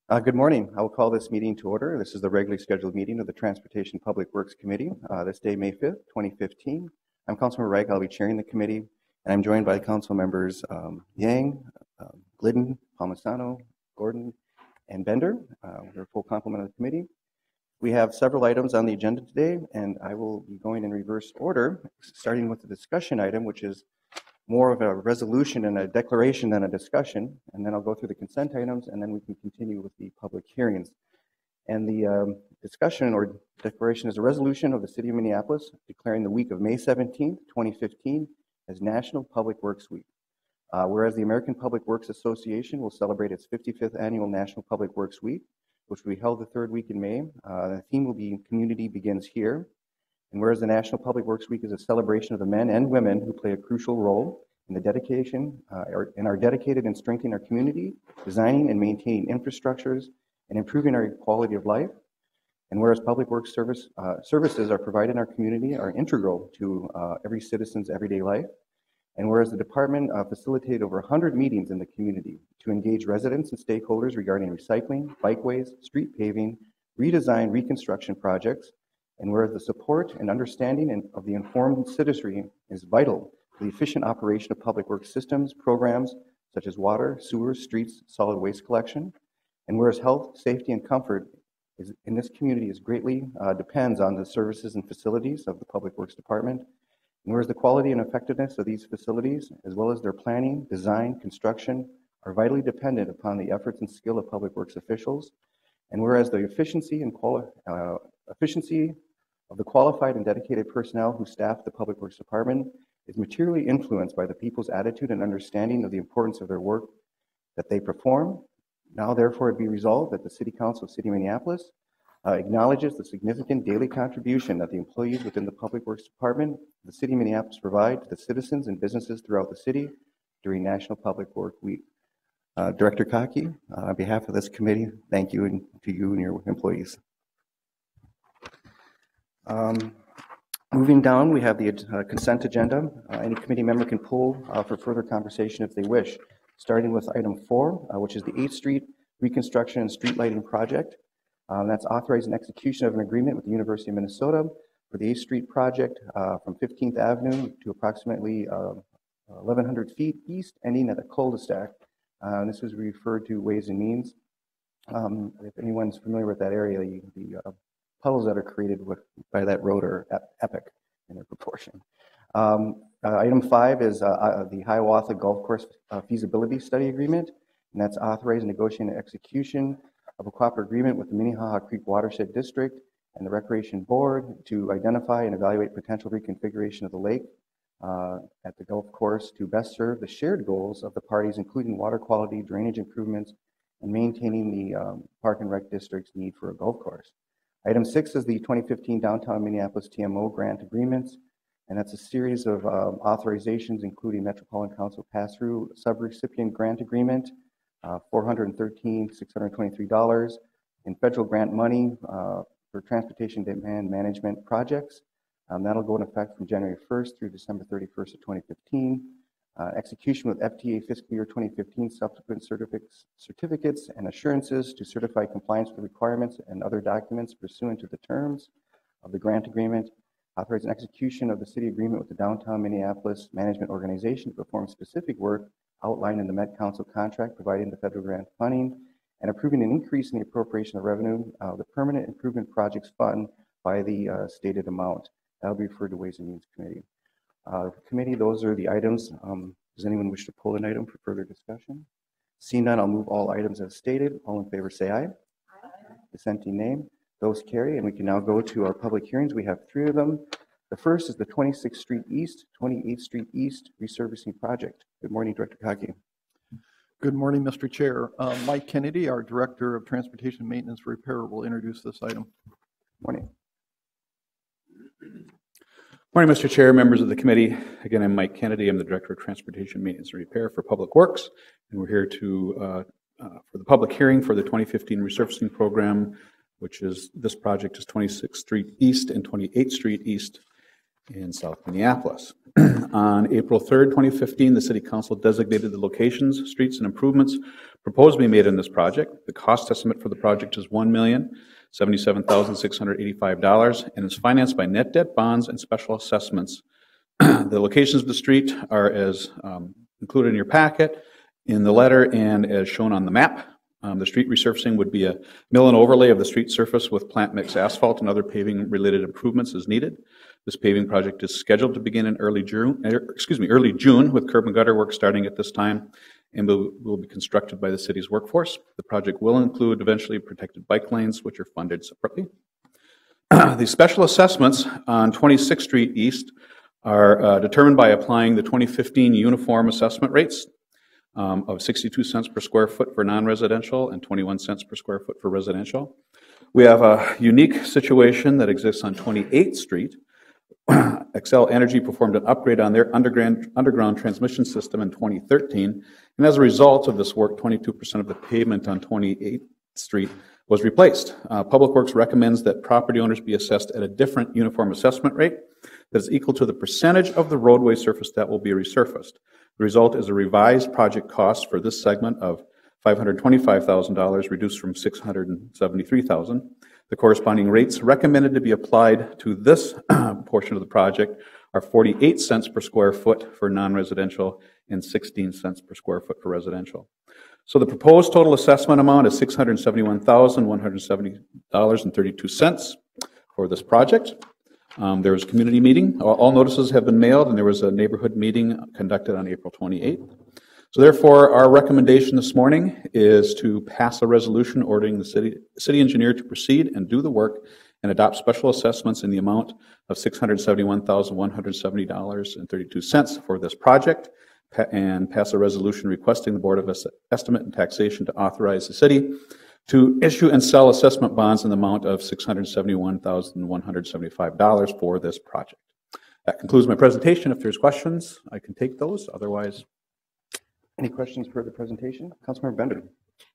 Good morning. I will call this meeting to order. This is the regularly scheduled meeting of the Transportation Public Works Committee, this day, May 5th, 2015. I'm Councilmember Reich. I'll be chairing the committee, and I'm joined by council members Yang, Glidden, Palmisano, Gordon, and Bender. We're a full complement of the committee. We have several items on the agenda today, and I will be going in reverse order, starting with the discussion item, which is more of a resolution and a declaration than a discussion, and then I'll go through the consent items, and then we can continue with the public hearings. And the discussion or declaration is a resolution of the City of Minneapolis declaring the week of May 17th, 2015 as National Public Works Week. Whereas the American Public Works Association will celebrate its 55th annual National Public Works Week, which will be held the third week in May. The theme will be Community Begins Here. And whereas the National Public Works Week is a celebration of the men and women who play a crucial role in the dedication and are dedicated in strengthening our community, designing and maintaining infrastructures, and improving our quality of life. And whereas public works services are provided in our community are integral to every citizen's everyday life. And whereas the department facilitated over 100 meetings in the community to engage residents and stakeholders regarding recycling, bikeways, street paving, redesign, reconstruction projects. And whereas the support and understanding of the informed citizenry is vital to the efficient operation of public works systems, programs such as water, sewers, streets, solid waste collection. And whereas health, safety, and comfort in this community is greatly depends on the services and facilities of the Public Works Department. And whereas the quality and effectiveness of these facilities, as well as their planning, design, construction, are vitally dependent upon the efforts and skill of public works officials. And whereas the efficiency of the qualified and dedicated personnel who staff the Public Works Department is materially influenced by the people's attitude and understanding of the importance of their work that they perform. Now, therefore, it be resolved that the City Council of City of Minneapolis acknowledges the significant daily contribution that the employees within the Public Works Department of the City of Minneapolis provide to the citizens and businesses throughout the city during National Public Work Week. Director Kaki, on behalf of this committee, thank you and to you and your employees. Moving down, we have the consent agenda. Any committee member can pull for further conversation if they wish, starting with item 4, which is the 8th Street Reconstruction and Street Lighting Project. That's authorizing execution of an agreement with the University of Minnesota for the 8th Street project from 15th Avenue to approximately 1,100 feet east, ending at a cul-de-sac. This is referred to Ways and Means. If anyone's familiar with that area, the puddles that are created by that road are epic in their proportion. Item 5 is the Hiawatha Golf Course Feasibility Study Agreement, and that's authorizing negotiating execution of a cooperative agreement with the Minnehaha Creek Watershed District and the Recreation Board to identify and evaluate potential reconfiguration of the lake at the golf course to best serve the shared goals of the parties, including water quality, drainage improvements, and maintaining the Park and Rec District's need for a golf course. Item 6 is the 2015 Downtown Minneapolis TMO grant agreements, and that's a series of authorizations, including Metropolitan Council pass-through subrecipient grant agreement, $413,623 in federal grant money for transportation demand management projects. That'll go in effect from January 1st through December 31st of 2015. Execution with FTA fiscal year 2015 subsequent certificates and assurances to certify compliance with requirements and other documents pursuant to the terms of the grant agreement. Authorizing execution of the city agreement with the Downtown Minneapolis Management Organization to perform specific work outlined in the Met Council contract providing the federal grant funding, and approving an increase in the appropriation of revenue of the Permanent Improvement Projects Fund by the stated amount. That'll be referred to Ways and Means Committee. Committee, those are the items. Does anyone wish to pull an item for further discussion? Seeing none, I'll move all items as stated. All in favor say aye. Aye. Dissenting name. Those carry, and we can now go to our public hearings. We have 3 of them. The first is the 26th Street East, 28th Street East resurfacing project. Good morning, Director Kaki. Good morning, Mr. Chair. Mike Kennedy, our Director of Transportation Maintenance Repair, will introduce this item. Morning. Morning, Mr. Chair, members of the committee. Again, I'm Mike Kennedy. I'm the Director of Transportation Maintenance and Repair for Public Works, and we're here to for the public hearing for the 2015 resurfacing program, which is, this project is 26th Street East and 28th Street East in South Minneapolis. On April 3rd, 2015, the City Council designated the locations, streets, and improvements proposed to be made in this project. The cost estimate for the project is $1,077,685 and is financed by net debt, bonds, and special assessments. The locations of the street are as included in your packet, in the letter, and as shown on the map. The street resurfacing would be a mill and overlay of the street surface with plant mix asphalt and other paving-related improvements as needed. This paving project is scheduled to begin in early June, with curb and gutter work starting at this time, and will be constructed by the city's workforce. The project will include eventually protected bike lanes, which are funded separately. The special assessments on 26th Street East are determined by applying the 2015 uniform assessment rates of 62 cents per square foot for non-residential and 21 cents per square foot for residential. We have a unique situation that exists on 28th Street. Xcel Energy performed an upgrade on their underground transmission system in 2013, and as a result of this work, 22% of the pavement on 28th Street was replaced. Public Works recommends that property owners be assessed at a different uniform assessment rate that is equal to the percentage of the roadway surface that will be resurfaced. The result is a revised project cost for this segment of $525,000, reduced from $673,000. The corresponding rates recommended to be applied to this portion of the project are 48 cents per square foot for non-residential and 16 cents per square foot for residential. So the proposed total assessment amount is $671,170.32 for this project. There was a community meeting. All notices have been mailed, and there was a neighborhood meeting conducted on April 28th. So therefore, our recommendation this morning is to pass a resolution ordering the city engineer to proceed and do the work and adopt special assessments in the amount of $671,170.32 for this project, and pass a resolution requesting the Board of Estimate and Taxation to authorize the city to issue and sell assessment bonds in the amount of $671,175 for this project. That concludes my presentation. If there's questions, I can take those. Otherwise, Any questions for the presentation? Councilmember Bender.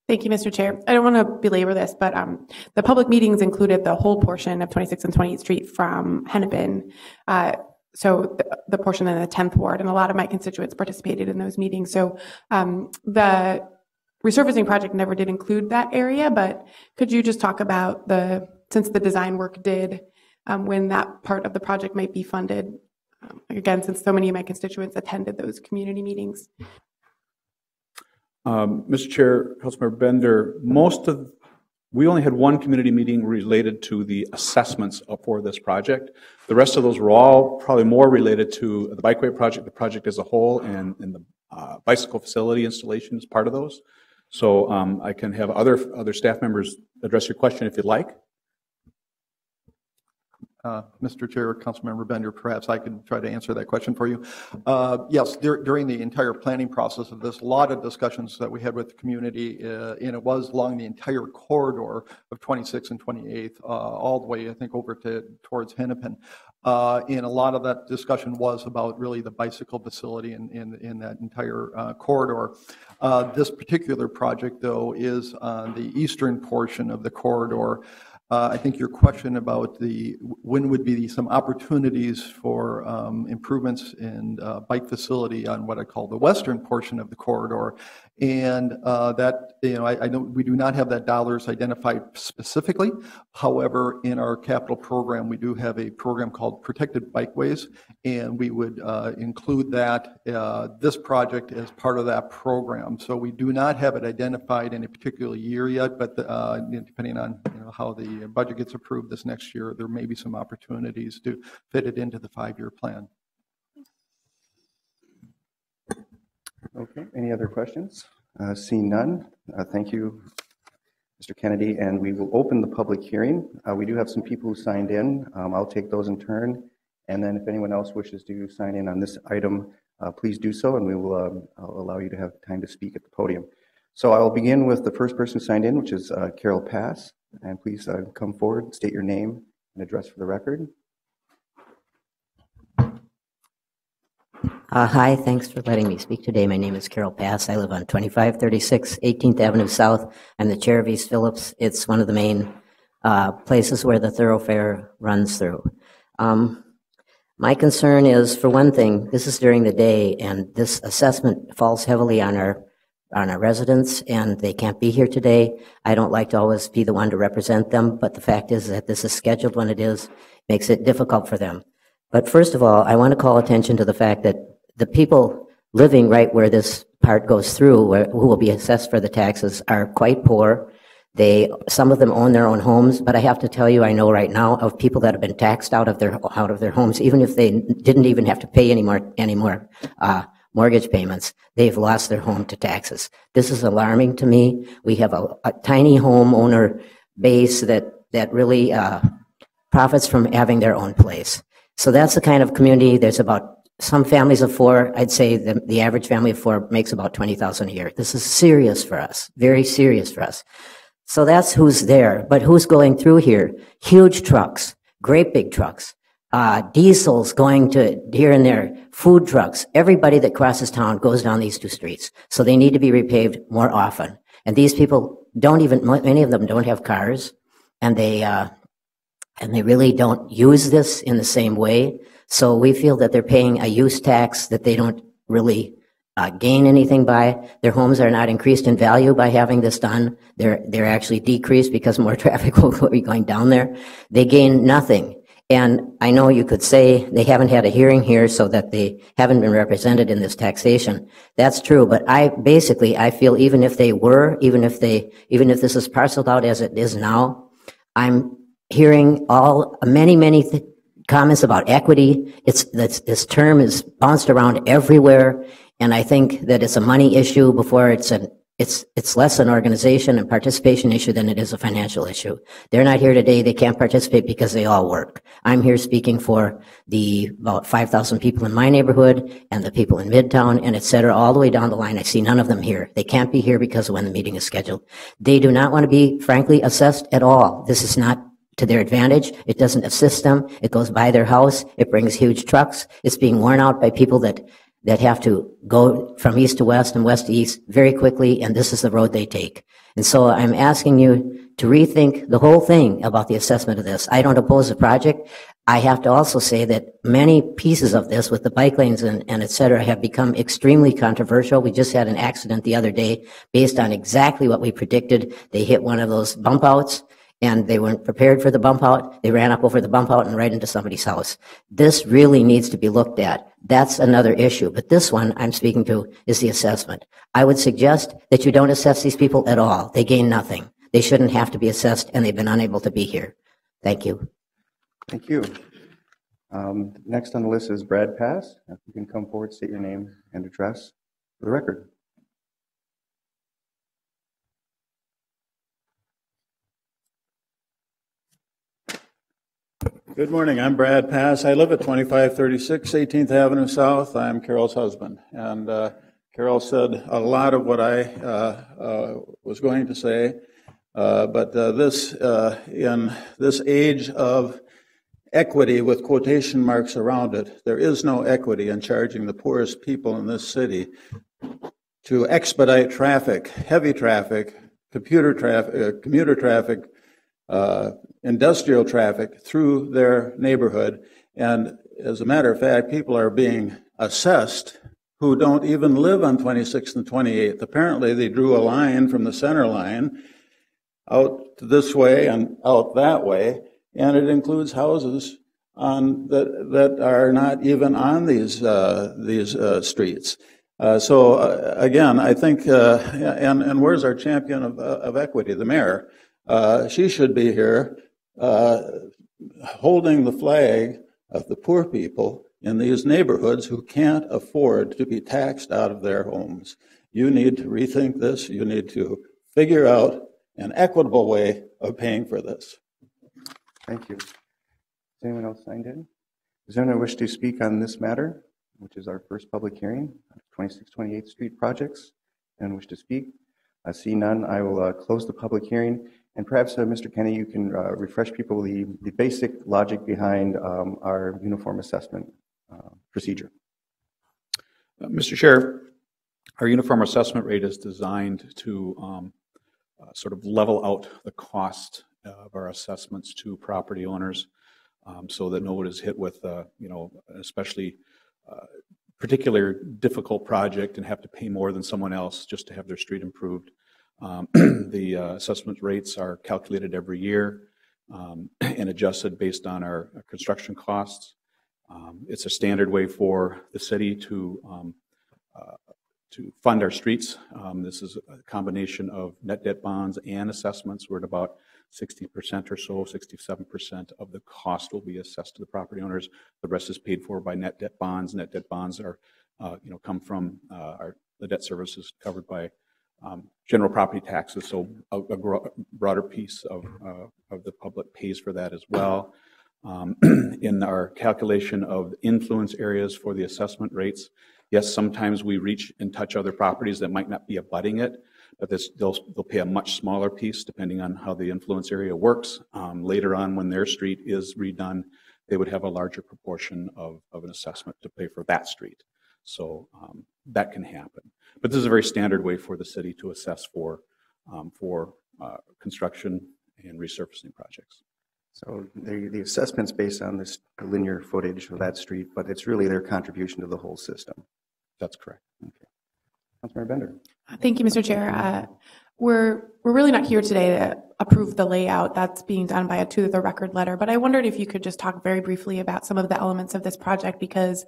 Thank you, Mr. Chair. I don't want to belabor this, but the public meetings included the whole portion of 26th and 28th Street from Hennepin. So the portion in the 10th Ward, and a lot of my constituents participated in those meetings. So the resurfacing project never did include that area, but could you just talk about since the design work did, when that part of the project might be funded? Again, since so many of my constituents attended those community meetings. Mr. Chair, Councilmember Bender, we only had one community meeting related to the assessments for this project. The rest of those were all probably more related to the bikeway project, the project as a whole, and the bicycle facility installation is part of those. So I can have other staff members address your question if you'd like. Mr. Chair, Councilmember Bender, perhaps I can try to answer that question for you. Yes, during the entire planning process of this, a lot of discussions that we had with the community, and it was along the entire corridor of 26th and 28th, all the way, I think, over towards Hennepin. And a lot of that discussion was about really the bicycle facility in that entire corridor. This particular project, though, is on the eastern portion of the corridor. I think your question about when would be some opportunities for improvements in bike facility on what I call the western portion of the corridor, and that, I know we do not have that dollars identified specifically. However, in our capital program, we do have a program called Protected Bikeways, and we would include this project as part of that program. So we do not have it identified in a particular year yet, but depending on how the budget gets approved this next year, there may be some opportunities to fit it into the 5-year plan. Okay, any other questions? Seeing none, thank you, Mr. Kennedy, and we will open the public hearing. We do have some people who signed in. I'll take those in turn, and then if anyone else wishes to sign in on this item, please do so, and we will I'll allow you to have time to speak at the podium. So I'll begin with the first person who signed in, which is Carol Pass, and please come forward, state your name and address for the record. Hi, thanks for letting me speak today. My name is Carol Pass. I live on 2536 18th Avenue South. I'm the chair of East Phillips. It's one of the main places where the thoroughfare runs through. My My concern is, for one thing, this is during the day, and this assessment falls heavily on our residents, and they can't be here today. I don't like to always be the one to represent them, but the fact is that this is scheduled when it is, makes it difficult for them. But first of all, I want to call attention to the fact that the people living right where this part goes through, who will be assessed for the taxes, are quite poor. Some of them own their own homes, but I have to tell you, I know right now of people that have been taxed out of their homes, even if they didn't even have to pay any more mortgage payments. They've lost their home to taxes. This is alarming to me. We have a tiny homeowner base that really profits from having their own place. So that's the kind of community. There's about some families of four. I'd say the average family of four makes about $20,000 a year. This is serious for us, very serious for us. So that's who's there. But who's going through here? Huge trucks, great big trucks, diesels going to here and there, food trucks. Everybody that crosses town goes down these two streets. So they need to be repaved more often. And these people many of them don't have cars, and they really don't use this in the same way. So we feel that they're paying a use tax that they don't really gain anything by. Their homes are not increased in value by having this done. They're actually decreased because more traffic will be going down there. They gain nothing. And I know you could say they haven't had a hearing here, so that they haven't been represented in this taxation. That's true, but I feel even if this is parceled out as it is now, I'm hearing many comments about equity. This term is bounced around everywhere, and I think that it's a money issue before it's less an organization and participation issue than it is a financial issue. They're not here today. They can't participate because they all work. I'm here speaking for the about 5,000 people in my neighborhood and the people in Midtown and et cetera, all the way down the line. I see none of them here. They can't be here because of when the meeting is scheduled. They do not want to be, frankly, assessed at all. This is not to their advantage. It doesn't assist them. It goes by their house. It brings huge trucks. It's being worn out by people that have to go from east to west and west to east very quickly, and this is the road they take. And so I'm asking you to rethink the whole thing about the assessment of this. I don't oppose the project. I have to also say that many pieces of this with the bike lanes and et cetera have become extremely controversial. We just had an accident the other day based on exactly what we predicted. They hit one of those bump outs, and they weren't prepared for the bump out. They ran up over the bump out and right into somebody's house. This really needs to be looked at. That's another issue. But this one I'm speaking to is the assessment. I would suggest that you don't assess these people at all. They gain nothing. They shouldn't have to be assessed, and they've been unable to be here. Thank you. Thank you. Next on the list is Brad Pass. If you can come forward, state your name and address for the record. Good morning. I'm Brad Pass. I live at 2536 18th Avenue South. I'm Carol's husband. And Carol said a lot of what I was going to say. But in this age of equity with quotation marks around it, there is no equity in charging the poorest people in this city to expedite traffic, heavy traffic, commuter traffic, industrial traffic through their neighborhood. And as a matter of fact, people are being assessed who don't even live on 26th and 28th. Apparently, they drew a line from the center line out this way and out that way, and it includes houses that are not even on these streets. Again, I think, and where's our champion of equity, the mayor? She should be here holding the flag of the poor people in these neighborhoods who can't afford to be taxed out of their homes. You need to rethink this. You need to figure out an equitable way of paying for this. Thank you. Does anyone else signed in? Does anyone wish to speak on this matter, which is our first public hearing, 26th, 28th Street projects? Anyone wish to speak? I see none. I will close the public hearing. And perhaps, Mr. Kenny, you can refresh people the basic logic behind our uniform assessment procedure. Mr. Chair, our uniform assessment rate is designed to sort of level out the cost of our assessments to property owners. so that no one is hit with, especially particular difficult project and have to pay more than someone else just to have their street improved. The assessment rates are calculated every year and adjusted based on our construction costs. It's a standard way for the city to fund our streets. This is a combination of net debt bonds and assessments. We're at about 60% or so, 67% of the cost will be assessed to the property owners. The rest is paid for by net debt bonds. Net debt bonds are, come from the debt services covered by general property taxes. So a broader piece of the public pays for that as well. In our calculation of influence areas for the assessment rates, yes, sometimes we reach and touch other properties that might not be abutting it, but they'll pay a much smaller piece depending on how the influence area works. Later on, when their street is redone, they would have a larger proportion of an assessment to pay for that street. So that can happen. But this is a very standard way for the city to assess for construction and resurfacing projects. So the assessment's based on this linear footage of that street, but it's really their contribution to the whole system. That's correct. Okay. Councilmember Bender. Thank you, Mr. Chair. We're really not here today to approve the layout. That's being done by a to the record letter. But I wondered if you could just talk very briefly about some of the elements of this project, because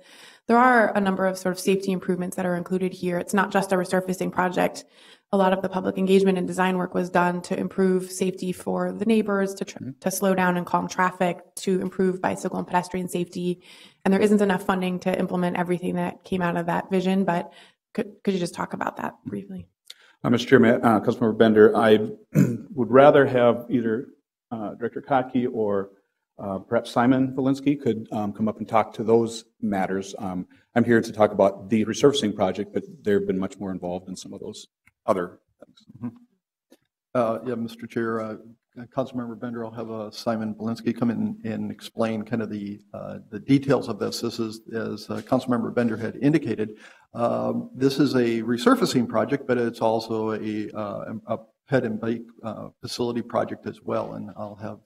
there are a number of sort of safety improvements that are included here. It's not just a resurfacing project. A lot of the public engagement and design work was done to improve safety for the neighbors, to slow down and calm traffic, to improve bicycle and pedestrian safety. And there isn't enough funding to implement everything that came out of that vision. But could you just talk about that briefly? Mr. Chairman, Councilmember Bender, I would rather have either Director Kotke or perhaps Simon Valinsky could come up and talk to those matters. I'm here to talk about the resurfacing project, but they've been much more involved in some of those other things. Yeah, Mr. Chair, Councilmember Bender, I'll have Simon Valinsky come in and explain kind of the details of this. This is, as Councilmember Bender had indicated, this is a resurfacing project, but it's also a ped and bike facility project as well. And I'll have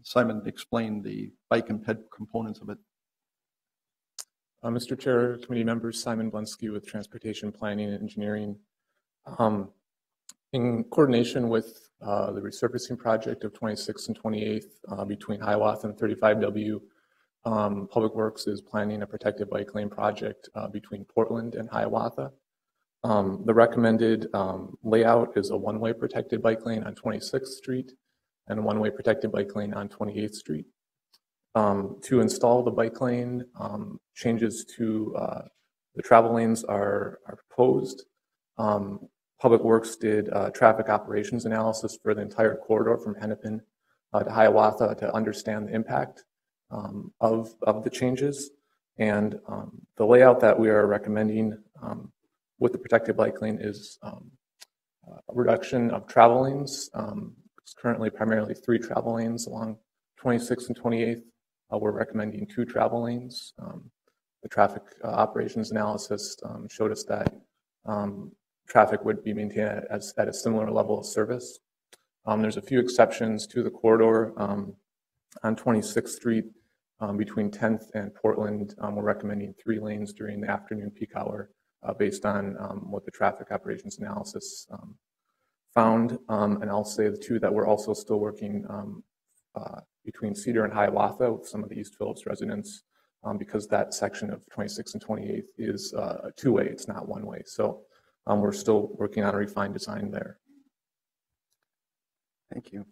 Simon explain the bike and ped components of it. Mr. Chair, committee members, Simon Valinsky with Transportation Planning and Engineering. In coordination with the resurfacing project of 26th and 28th between Hiawatha and 35W, Public Works is planning a protected bike lane project between Portland and Hiawatha. The recommended layout is a one-way protected bike lane on 26th Street and a one-way protected bike lane on 28th Street. To install the bike lane, changes to the travel lanes are proposed. Public Works did traffic operations analysis for the entire corridor from Hennepin to Hiawatha to understand the impact of the changes. And the layout that we are recommending with the protected bike lane is a reduction of travel lanes. It's currently primarily 3 travel lanes along 26th and 28th. We're recommending 2 travel lanes. The traffic operations analysis showed us that traffic would be maintained at a similar level of service. There's a few exceptions to the corridor. On 26th Street between 10th and Portland, we're recommending 3 lanes during the afternoon peak hour based on what the traffic operations analysis found. And I'll say the 2 that we're also still working between Cedar and Hiawatha with some of the East Phillips residents because that section of 26th and 28th is a 2-way, it's not 1-way. So we're still working on a refined design there. Thank you.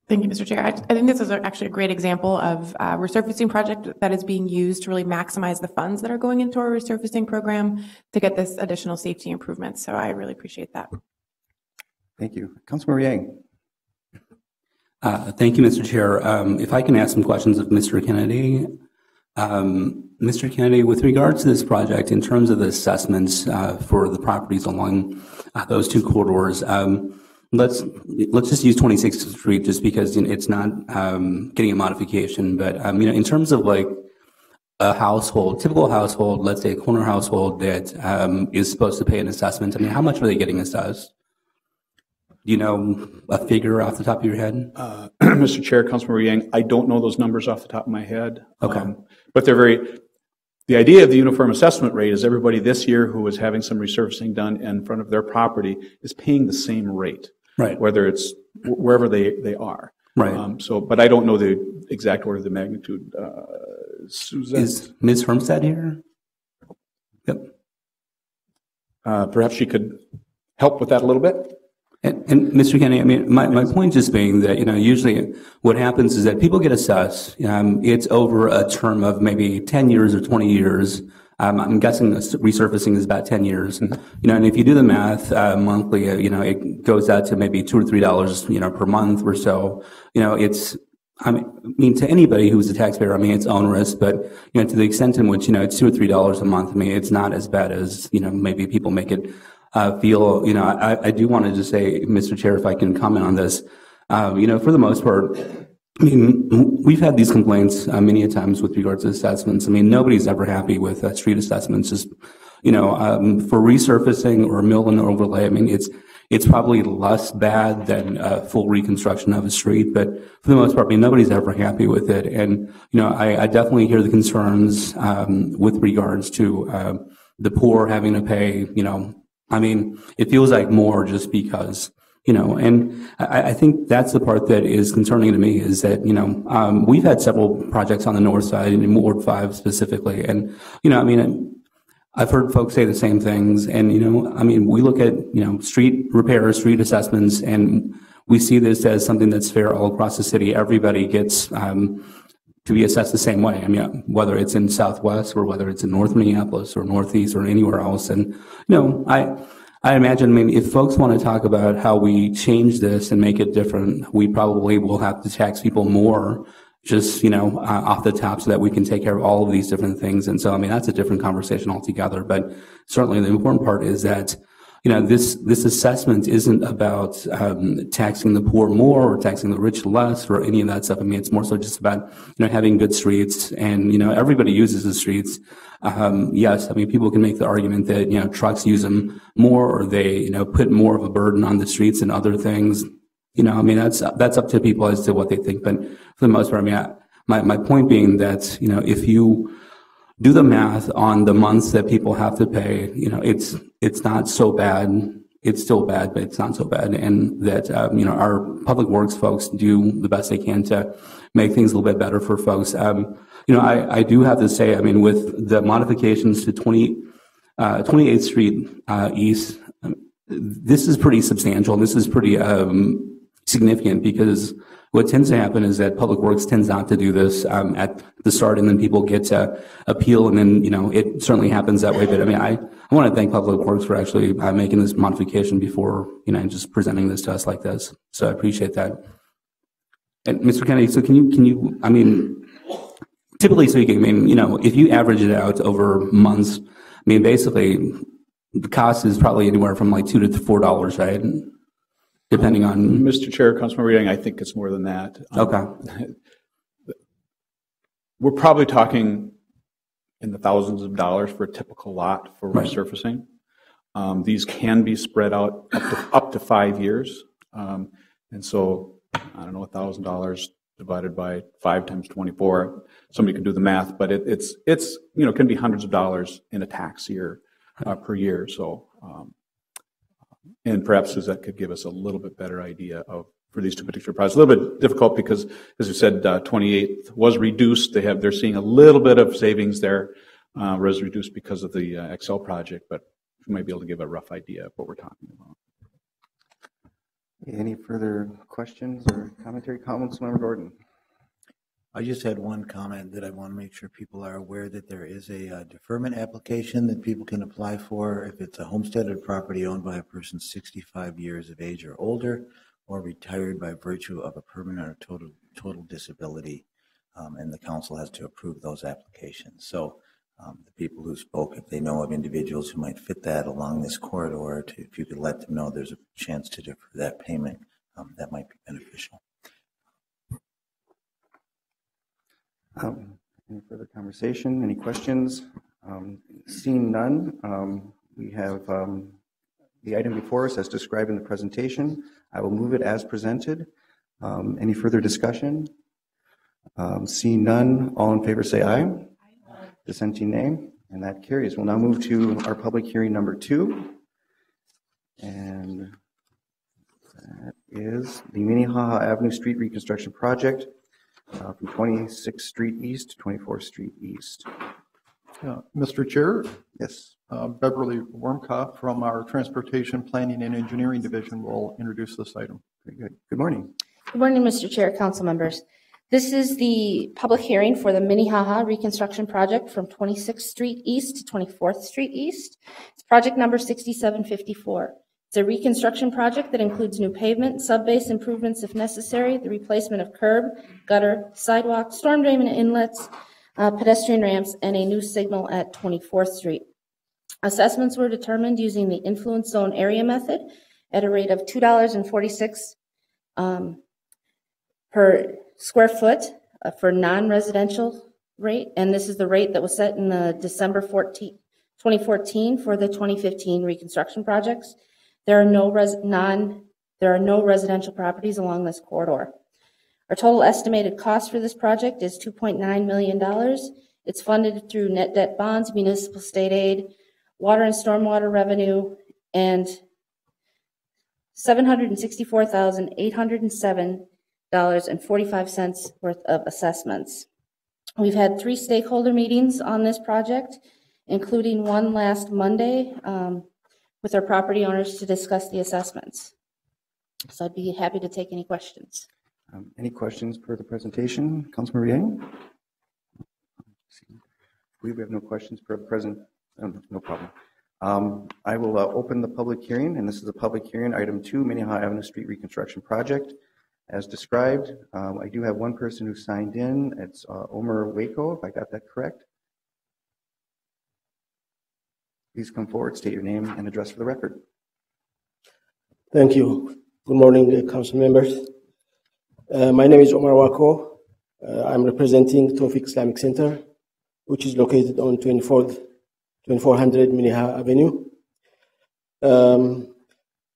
Thank you, Mr. Chair. I think this is actually a great example of a resurfacing project that is being used to really maximize the funds that are going into our resurfacing program to get this additional safety improvements. So I really appreciate that. Thank you. Councilmember Yang. Thank you, Mr. Chair. If I can ask some questions of Mr. Kennedy. Mr. Kennedy, with regards to this project, in terms of the assessments for the properties along those 2 corridors, let's just use 26th Street just because it's not getting a modification. But in terms of like a household, typical household, let's say a corner household that is supposed to pay an assessment, how much are they getting assessed? Do you know a figure off the top of your head? Mr. Chair, Councilmember Yang, I don't know those numbers off the top of my head. Okay. But the idea of the uniform assessment rate is everybody this year who is having some resurfacing done in front of their property is paying the same rate. Right. Whether it's wherever they are. Right. But I don't know the exact order of the magnitude. Susan? Is Ms. Hermstead here? Yep. Perhaps she could help with that a little bit. And Mr. Kennedy, I mean, my point just being that, usually what happens is that people get assessed. It's over a term of maybe 10 years or 20 years. I'm guessing resurfacing is about 10 years. Mm-hmm. And if you do the math monthly, it goes out to maybe $2 or $3, per month or so. I mean, to anybody who's a taxpayer, I mean, it's onerous, but, to the extent in which, it's $2 or $3 a month, I mean, it's not as bad as, maybe people make it feel. I do want to just say, Mr. Chair, if I can comment on this, for the most part, I mean, we've had these complaints many a times with regards to assessments. I mean, nobody's ever happy with street assessments. Just, for resurfacing or mill and overlay, I mean, it's probably less bad than full reconstruction of a street, but for the most part, I mean, nobody's ever happy with it. And, I definitely hear the concerns with regards to the poor having to pay, I mean, it feels like more just because, and I think that's the part that is concerning to me is that, we've had several projects on the north side in Ward 5 specifically. And, I mean, I've heard folks say the same things. And, I mean, we look at, street repairs, street assessments, and we see this as something that's fair all across the city. Everybody gets to be assessed the same way. I mean, whether it's in Southwest or whether it's in North Minneapolis or Northeast or anywhere else. And, I imagine, I mean, if folks want to talk about how we change this and make it different, we probably will have to tax people more just, off the top so that we can take care of all of these different things. And so, I mean, that's a different conversation altogether. But certainly the important part is that, this assessment isn't about taxing the poor more or taxing the rich less or any of that stuff. I mean, it's more so just about, having good streets and, everybody uses the streets. Yes, I mean, people can make the argument that, trucks use them more or they, put more of a burden on the streets and other things. I mean, that's up to people as to what they think. But for the most part, I mean, my point being that, if you do the math on the months that people have to pay, it's not so bad. It's still bad, but it's not so bad. And that, our public works folks do the best they can to make things a little bit better for folks. I do have to say, I mean, with the modifications to 28th Street East, this is pretty substantial. This is pretty significant because what tends to happen is that Public Works tends not to do this at the start, and then people get to appeal, and then it certainly happens that way. But I mean, I want to thank Public Works for actually making this modification before just presenting this to us like this. So I appreciate that. And Mr. Kennedy, so can you? I mean, typically speaking, I mean, if you average it out over months, I mean, basically the cost is probably anywhere from like $2 to $4, right? Depending on Mr. Chair, Councilmember Yang, I think it's more than that. Okay. We're probably talking in the thousands of dollars for a typical lot for resurfacing. These can be spread out up to 5 years. And so, I don't know, $1,000 divided by 5 times 24. Somebody can do the math, but it's can be hundreds of dollars in a tax year per year. So, and perhaps Suzette could give us a little bit better idea for these two particular projects. A little bit difficult because, as you said, 28th was reduced. They're seeing a little bit of savings there, was reduced because of the Excel project, but we might be able to give a rough idea of what we're talking about. Any further questions or commentary? Councilmember Gordon. I just had one comment that I want to make sure people are aware that there is a deferment application that people can apply for if it's a homesteaded property owned by a person 65 years of age or older, or retired by virtue of a permanent or total disability, and the council has to approve those applications. So the people who spoke, if they know of individuals who might fit that along this corridor, if you could let them know there's a chance to defer that payment, that might be beneficial. Any further conversation? Any questions? Seeing none, we have the item before us as described in the presentation. I will move it as presented. Any further discussion? Seeing none, all in favor say aye. Dissenting nay, and that carries. We'll now move to our public hearing number 2. And that is the Minnehaha Avenue Street Reconstruction Project from 26th Street East to 24th Street East. Mr. Chair, Yes. Beverly Wormkopf from our Transportation Planning and Engineering Division will introduce this item. Very good. Good morning. Good morning, Mr. Chair, council members. This is the public hearing for the Minnehaha Reconstruction Project from 26th Street East to 24th Street East. It's project number 6754. It's a reconstruction project that includes new pavement, sub-base improvements if necessary, the replacement of curb, gutter, sidewalk, storm drain inlets, pedestrian ramps, and a new signal at 24th Street. Assessments were determined using the influence zone area method at a rate of $2.46 per square foot for non-residential rate, and this is the rate that was set in the December 2014 for the 2015 reconstruction projects. There are no residential properties along this corridor. Our total estimated cost for this project is $2.9 million. It's funded through net debt bonds, municipal state aid, water and stormwater revenue, and $764,807.45 worth of assessments. We've had 3 stakeholder meetings on this project, including one last Monday with our property owners to discuss the assessments. So I'd be happy to take any questions. Any questions per the presentation? Councilmember Yang? We have no questions per the present. No problem. I will open the public hearing, and this is a public hearing, item 2, Minnehaha Avenue Street Reconstruction Project. As described, I do have one person who signed in. It's Omer Waco, if I got that correct. Please come forward, state your name and address for the record. Thank you. Good morning, council members. My name is Omar Wako. I'm representing Tawfiq Islamic Center, which is located on 2400 Minnehaha Avenue.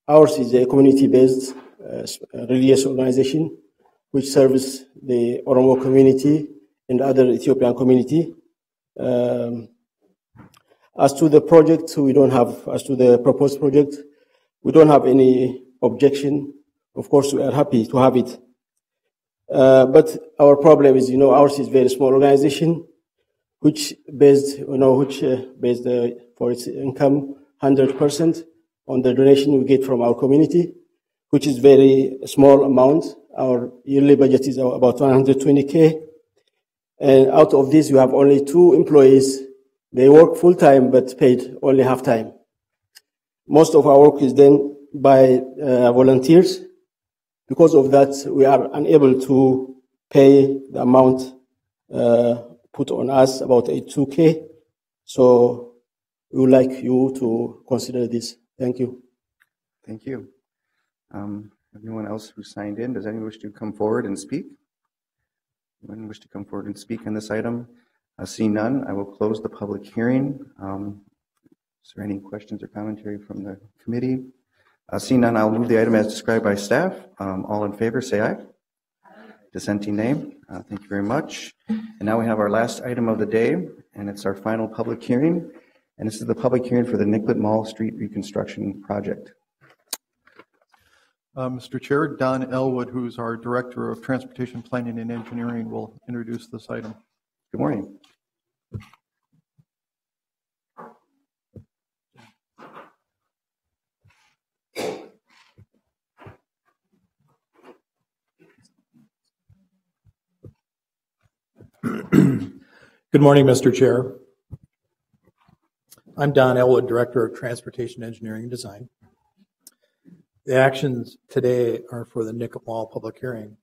Ours is a community-based religious organization which serves the Oromo community and other Ethiopian community. As to the project, as to the proposed project, we don't have any objection. Of course, we are happy to have it. But our problem is, ours is a very small organization, which based for its income 100% on the donation we get from our community, which is very small amount. Our yearly budget is about 120K. And out of this, you have only 2 employees. They work full-time, but paid only half-time. Most of our work is done by volunteers. Because of that, we are unable to pay the amount put on us, about 82K. So we would like you to consider this. Thank you. Thank you. Anyone else who signed in, does anyone wish to come forward and speak? Anyone wish to come forward and speak on this item? Seeing none, I will close the public hearing. Is there any questions or commentary from the committee? Seeing none, I'll move the item as described by staff. All in favor, say aye. Dissenting nay. Thank you very much. And now we have our last item of the day, and it's our final public hearing. And this is the public hearing for the Nicollet Mall Street Reconstruction Project. Mr. Chair, Don Elwood, who's our Director of Transportation Planning and Engineering, will introduce this item. Good morning. Good morning, Mr. Chair. I'm Don Elwood, Director of Transportation Engineering and Design. The actions today are for the Nicollet Mall public hearing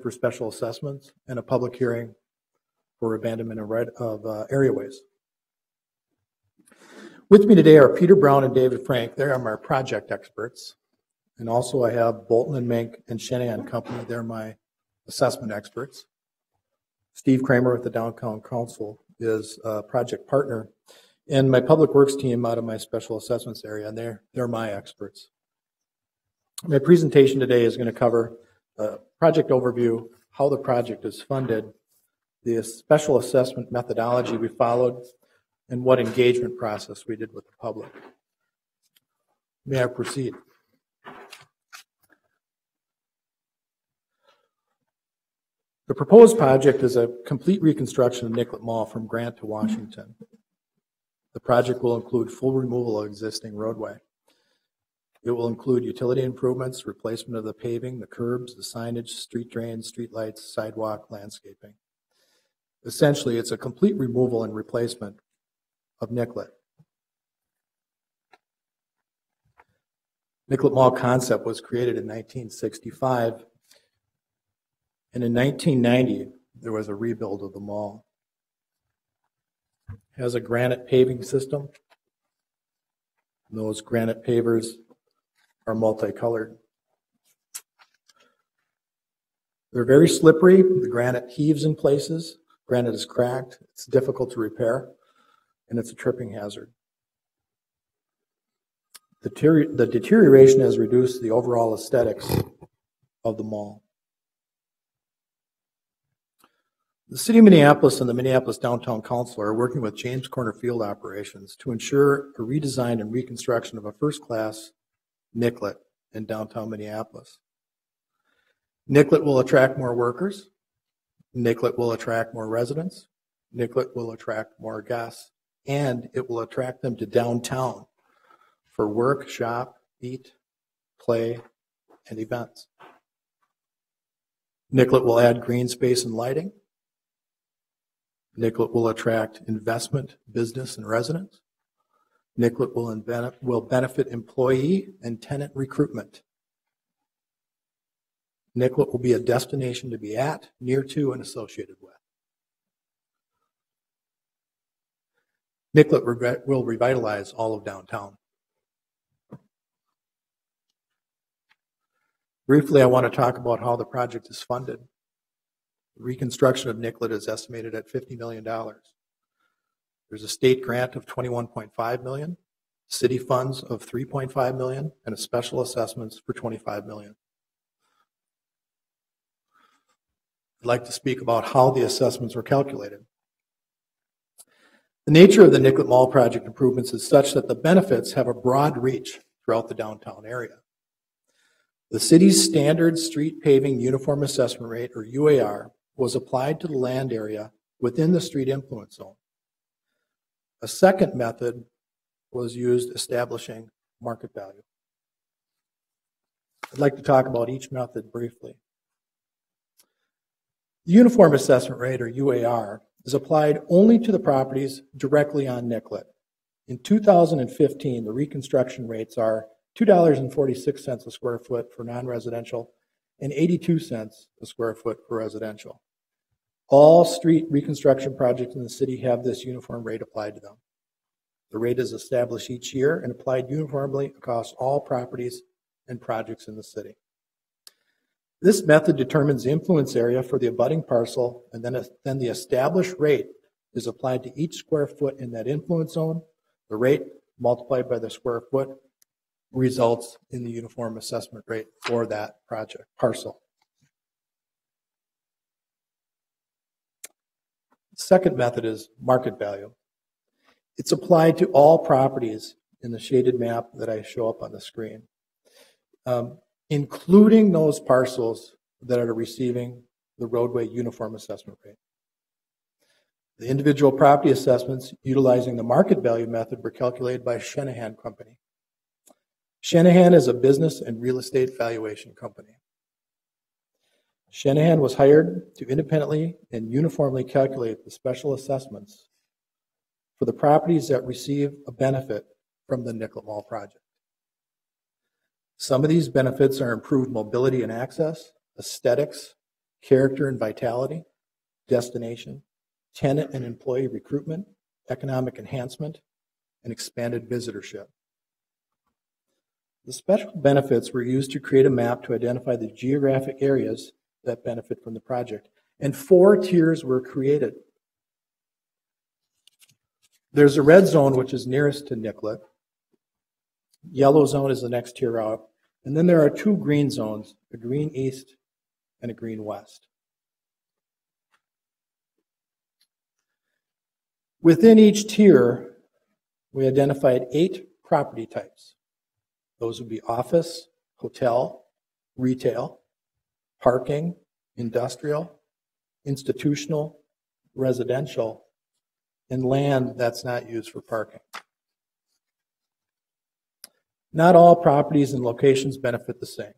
for special assessments, and a public hearing for abandonment of areaways. With me today are Peter Brown and David Frank. They are my project experts. And also I have Bolton and Mink and Shanahan Company. They're my assessment experts. Steve Kramer with the Downtown Council is a project partner. and my public works team out of my special assessments area, and they're my experts. My presentation today is going to cover the project overview, how the project is funded, the special assessment methodology we followed, and what engagement process we did with the public. May I proceed? The proposed project is a complete reconstruction of Nicollet Mall from Grant to Washington. The project will include full removal of existing roadway. It will include utility improvements, replacement of the paving, the curbs, the signage, street drains, street lights, sidewalk, landscaping. Essentially, it's a complete removal and replacement of Nicollet. Nicollet Mall concept was created in 1965, and in 1990, there was a rebuild of the mall. It has a granite paving system. Those granite pavers are multicolored. They're very slippery. The granite heaves in places. Granite is cracked. It's difficult to repair, and it's a tripping hazard. The deterioration has reduced the overall aesthetics of the mall. The City of Minneapolis and the Minneapolis Downtown Council are working with James Corner Field Operations to ensure a redesign and reconstruction of a first-class Nicollet in downtown Minneapolis. Nicollet will attract more workers. Nicollet will attract more residents. Nicollet will attract more guests, and it will attract them to downtown for work, shop, eat, play, and events. Nicollet will add green space and lighting. Nicollet will attract investment, business, and residents. Nicollet will benefit employee and tenant recruitment. Nicollet will be a destination to be at, near to, and associated with. Nicollet will revitalize all of downtown. Briefly, I want to talk about how the project is funded. The reconstruction of Nicollet is estimated at $50 million. There's a state grant of $21.5 million, city funds of $3.5 million, and a special assessments for $25 million. I'd like to speak about how the assessments were calculated. The nature of the Nicollet Mall project improvements is such that the benefits have a broad reach throughout the downtown area. The city's standard street paving uniform assessment rate, or UAR, was applied to the land area within the street influence zone. A second method was used establishing market value. I'd like to talk about each method briefly. The uniform assessment rate, or UAR, is applied only to the properties directly on Nicollet. In 2015, the reconstruction rates are $2.46 a square foot for non-residential and 82 cents a square foot for residential. All street reconstruction projects in the city have this uniform rate applied to them. The rate is established each year and applied uniformly across all properties and projects in the city. This method determines the influence area for the abutting parcel, and then the established rate is applied to each square foot in that influence zone. The rate multiplied by the square foot results in the uniform assessment rate for that project parcel. The second method is market value. It's applied to all properties in the shaded map that I show up on the screen, including those parcels that are receiving the roadway uniform assessment rate. The individual property assessments utilizing the market value method were calculated by Shanahan Company. Shanahan is a business and real estate valuation company. Shanahan was hired to independently and uniformly calculate the special assessments for the properties that receive a benefit from the Nicollet Mall project. Some of these benefits are improved mobility and access, aesthetics, character and vitality, destination, tenant and employee recruitment, economic enhancement, and expanded visitorship. The special benefits were used to create a map to identify the geographic areas that benefit from the project, and 4 tiers were created. There's a red zone, which is nearest to Nicollet. Yellow zone is the next tier out. And then there are two green zones, a green east and a green west. Within each tier, we identified 8 property types. Those would be office, hotel, retail, parking, industrial, institutional, residential, and land that's not used for parking. Not all properties and locations benefit the same.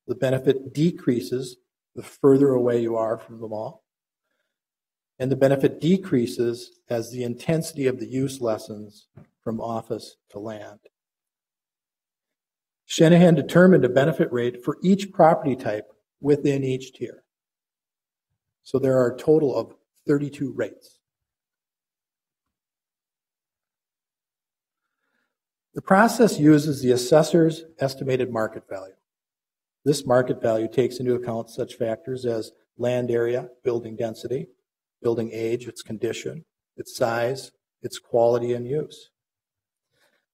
The benefit decreases the further away you are from the mall, and the benefit decreases as the intensity of the use lessens from office to land. Shanahan determined a benefit rate for each property type within each tier. So there are a total of 32 rates. The process uses the assessor's estimated market value. This market value takes into account such factors as land area, building density, building age, its condition, its size, its quality and use.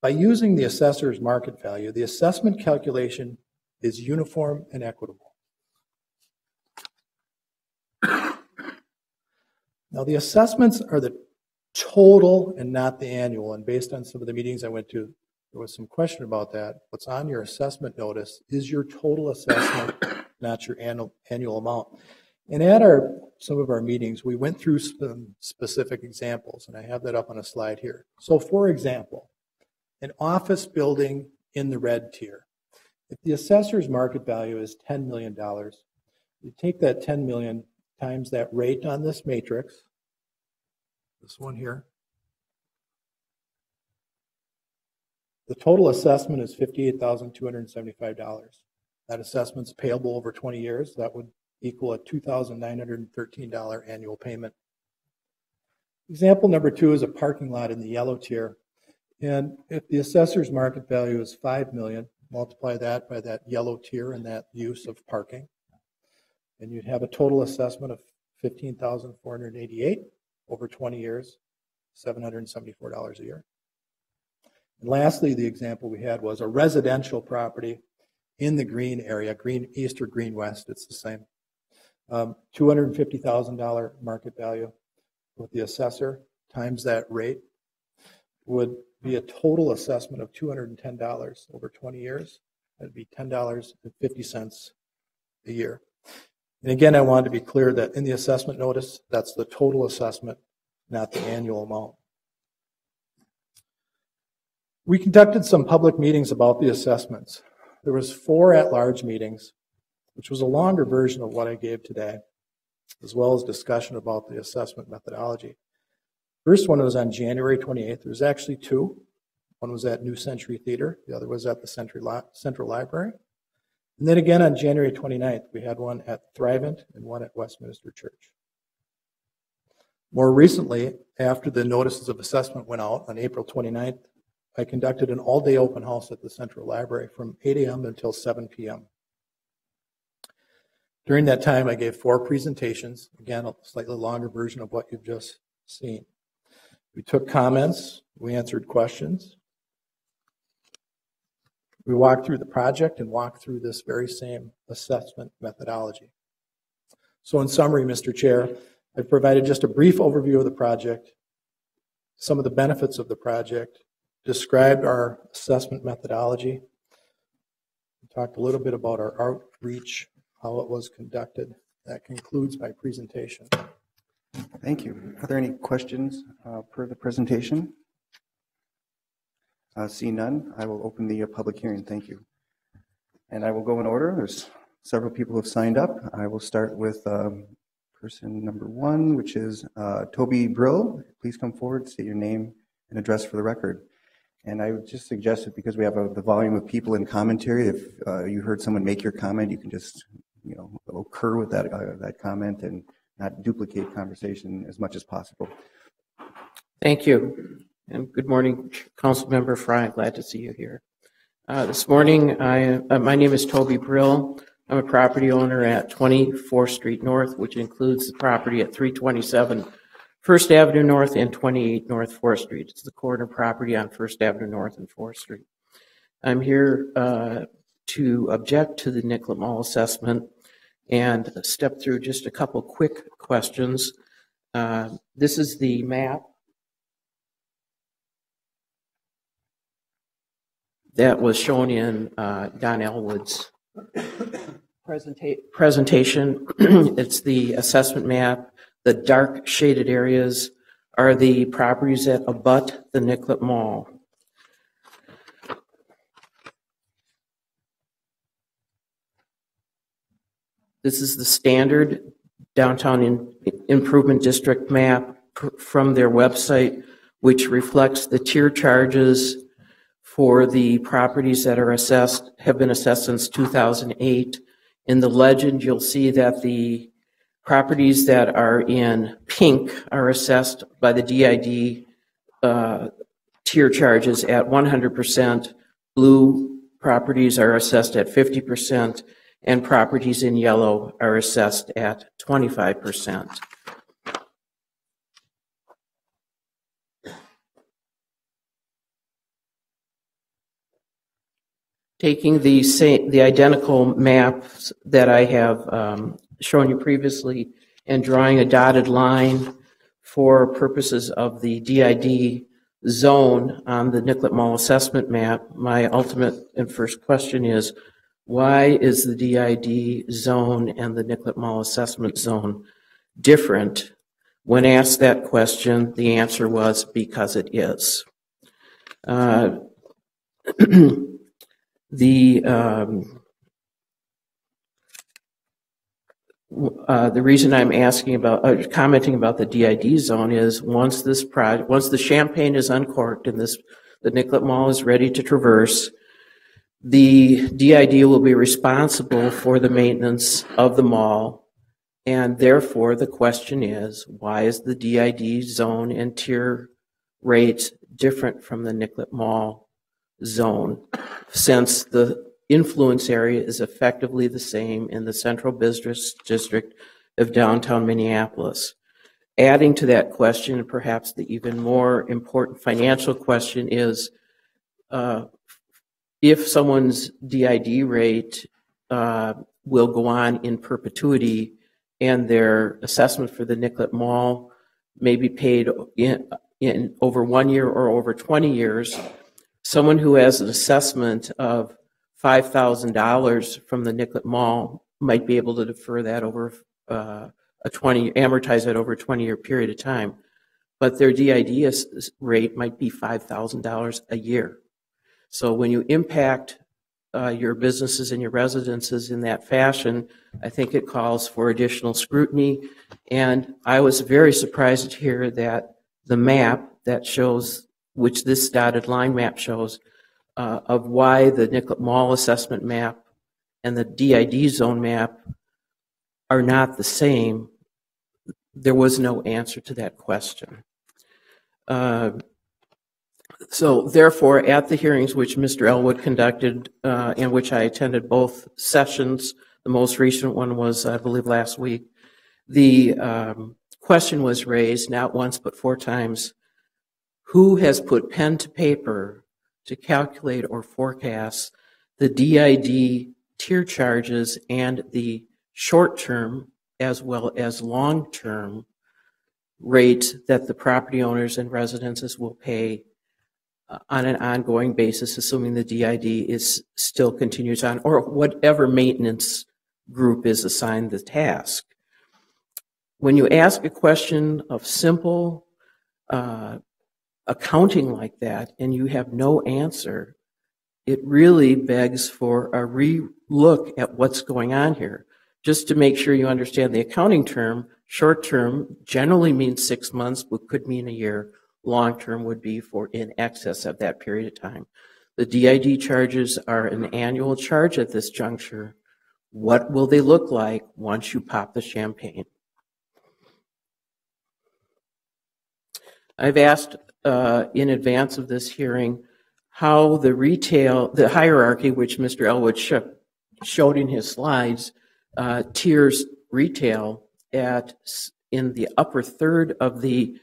By using the assessor's market value, the assessment calculation is uniform and equitable. Now, the assessments are the total and not the annual, and based on some of the meetings I went to, there was some question about that. What's on your assessment notice is your total assessment, not your annual amount. And at some of our meetings, we went through some specific examples, and I have that up on a slide here. So, for example, an office building in the red tier. If the assessor's market value is $10 million, you take that 10 million times that rate on this matrix, this one here. The total assessment is $58,275. That assessment's payable over 20 years. That would equal a $2,913 annual payment. Example number 2 is a parking lot in the yellow tier. And if the assessor's market value is $5 million, multiply that by that yellow tier and that use of parking, and you'd have a total assessment of $15,488 over 20 years, $774 a year. And lastly, the example we had was a residential property in the green area, green east or green west, it's the same. $250,000 market value with the assessor times that rate would be a total assessment of $210 over 20 years. That'd be $10.50 a year. And again, I wanted to be clear that in the assessment notice, that's the total assessment, not the annual amount. We conducted some public meetings about the assessments. There was 4 at-large meetings, which was a longer version of what I gave today, as well as discussion about the assessment methodology. First one was on January 28th. There was actually 2. One was at New Century Theater. The other was at the Central Library. And then again on January 29th, we had one at Thrivent and one at Westminster Church. More recently, after the notices of assessment went out on April 29th, I conducted an all-day open house at the Central Library from 8 a.m. until 7 p.m. During that time, I gave 4 presentations, again, a slightly longer version of what you've just seen. We took comments, we answered questions. We walked through the project and walked through this very same assessment methodology. So in summary, Mr. Chair, I've provided just a brief overview of the project, some of the benefits of the project, described our assessment methodology, we talked a little bit about our outreach, how it was conducted. That concludes my presentation. Thank you. Are there any questions per the presentation? Seeing none, I will open the public hearing. Thank you. And I will go in order. There's several people who have signed up. I will start with person number 1, which is Toby Brill. Please come forward, state your name and address for the record. And I would just suggest that because we have the volume of people in commentary, if you heard someone make your comment, you can just occur with that comment and not duplicate conversation as much as possible. Thank you. And good morning, Councilmember Fry. Glad to see you here. This morning, my name is Toby Brill. I'm a property owner at 24th Street North, which includes the property at 327 First Avenue North and 28 North 4th Street. It's the corner property on First Avenue North and 4th Street. I'm here to object to the Nicollet Mall assessment and step through just a couple quick questions. This is the map that was shown in Don Elwood's presentation. It's the assessment map. The dark shaded areas are the properties that abut the Nicollet Mall. This is the standard downtown improvement district map from their website, which reflects the tier charges for the properties that are assessed, have been assessed since 2008. In the legend, you'll see that the properties that are in pink are assessed by the DID tier charges at 100%. Blue properties are assessed at 50%, and properties in yellow are assessed at 25%. Taking the identical maps that I have shown you previously and drawing a dotted line for purposes of the DID zone on the Nicollet Mall assessment map, my ultimate and first question is, why is the DID zone and the Nicollet Mall assessment zone different? When asked that question, the answer was because it is. The reason I'm asking about, commenting about the DID zone is once the champagne is uncorked and the Nicollet Mall is ready to traverse, the DID will be responsible for the maintenance of the mall, and therefore the question is, why is the DID zone and tier rates different from the Nicollet Mall zone, since the influence area is effectively the same in the central business district of downtown Minneapolis? Adding to that question, and perhaps the even more important financial question is, if someone's DID rate will go on in perpetuity and their assessment for the Nicollet Mall may be paid in over 1 year or over 20 years, someone who has an assessment of $5,000 from the Nicollet Mall might be able to defer that over amortize that over a 20-year period of time, but their DID rate might be $5,000 a year. So when you impact your businesses and your residences in that fashion, I think it calls for additional scrutiny. And I was very surprised to hear that the map that shows, which this dotted line map shows, of why the Nicollet Mall assessment map and the DID zone map are not the same. There was no answer to that question. So therefore, at the hearings which Mr. Elwood conducted, in which I attended both sessions, the most recent one was, I believe, last week, the question was raised not once but 4 times: who has put pen to paper to calculate or forecast the DID tier charges and the short-term as well as long-term rate that the property owners and residences will pay on an ongoing basis, assuming the DID still continues on, or whatever maintenance group is assigned the task. When you ask a question of simple accounting like that and you have no answer, it really begs for a re-look at what's going on here. Just to make sure you understand the accounting term, short term generally means 6 months, but could mean a year. Long term would be for in excess of that period of time. The DID charges are an annual charge at this juncture. What will they look like once you pop the champagne? I've asked in advance of this hearing how the hierarchy, which Mr. Elwood showed in his slides, tiers retail in the upper third of the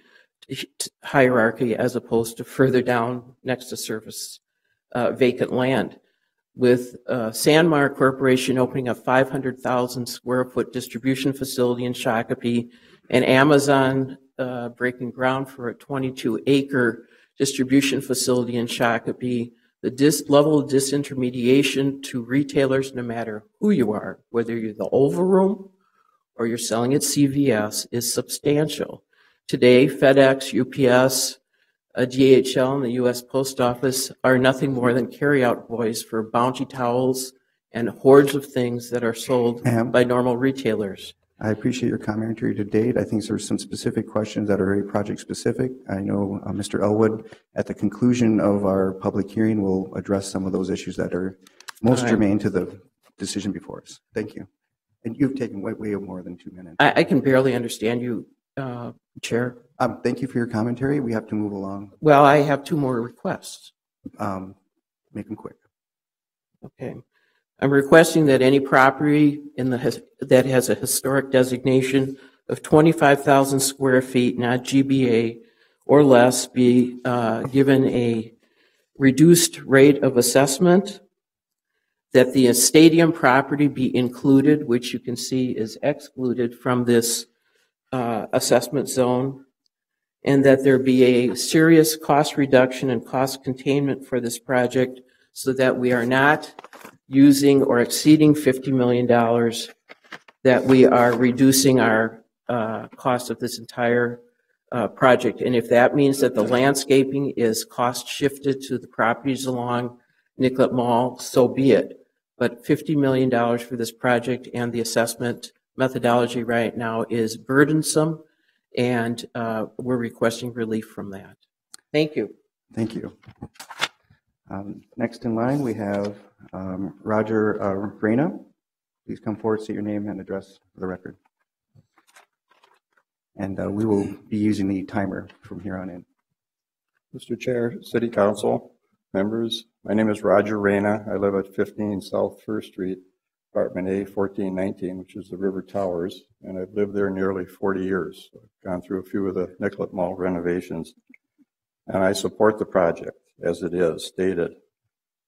hierarchy as opposed to further down next to surface vacant land. With Sandmar Corporation opening a 500,000 square foot distribution facility in Shakopee and Amazon breaking ground for a 22-acre distribution facility in Shakopee, the level of disintermediation to retailers, no matter who you are, whether you're the Oval Room or you're selling at CVS, is substantial. Today, FedEx, UPS, DHL, and the U.S. Post Office are nothing more than carryout boys for bounty towels and hordes of things that are sold by normal retailers. I appreciate your commentary to date. I think there's some specific questions that are very project specific. I know Mr. Elwood, at the conclusion of our public hearing, will address some of those issues that are most germane to the decision before us. Thank you. And you've taken way more than 2 minutes. I can barely understand you, Chair. Thank you for your commentary. We have to move along. Well, I have 2 more requests. Make them quick. Okay. I'm requesting that any property that has a historic designation of 25,000 square feet, not GBA or less, be given a reduced rate of assessment, that the stadium property be included, which you can see is excluded from this assessment zone, and that there be a serious cost reduction and cost containment for this project so that we are not using or exceeding $50 million, that we are reducing our cost of this entire project. And if that means that the landscaping is cost shifted to the properties along Nicollet Mall, so be it. But $50 million for this project and the assessment methodology right now is burdensome, and we're requesting relief from that. Thank you. Thank you. Next in line, we have Roger Reyna. Please come forward, state your name and address for the record. And we will be using the timer from here on in. Mr. Chair, City Council, members, my name is Roger Reyna. I live at 15 South First Street, Apartment A, 1419, which is the River Towers, and I've lived there nearly 40 years. I've gone through a few of the Nicollet Mall renovations, and I support the project as it is stated.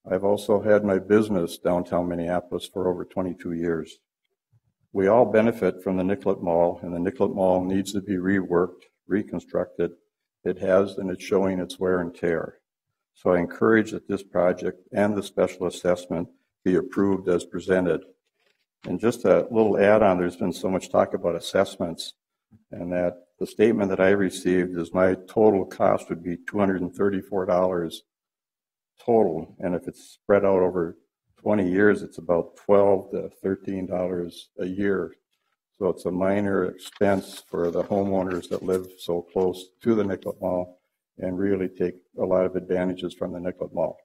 I've also had my business downtown Minneapolis for over 22 years. We all benefit from the Nicollet Mall, and the Nicollet Mall needs to be reworked, reconstructed. It has, and it's showing its wear and tear. So I encourage that this project and the special assessment be approved as presented. And just a little add-on, there's been so much talk about assessments, and that the statement that I received is my total cost would be $234 total, and if it's spread out over 20 years, it's about $12 to $13 a year. So it's a minor expense for the homeowners that live so close to the Nicollet Mall and really take a lot of advantages from the Nicollet Mall.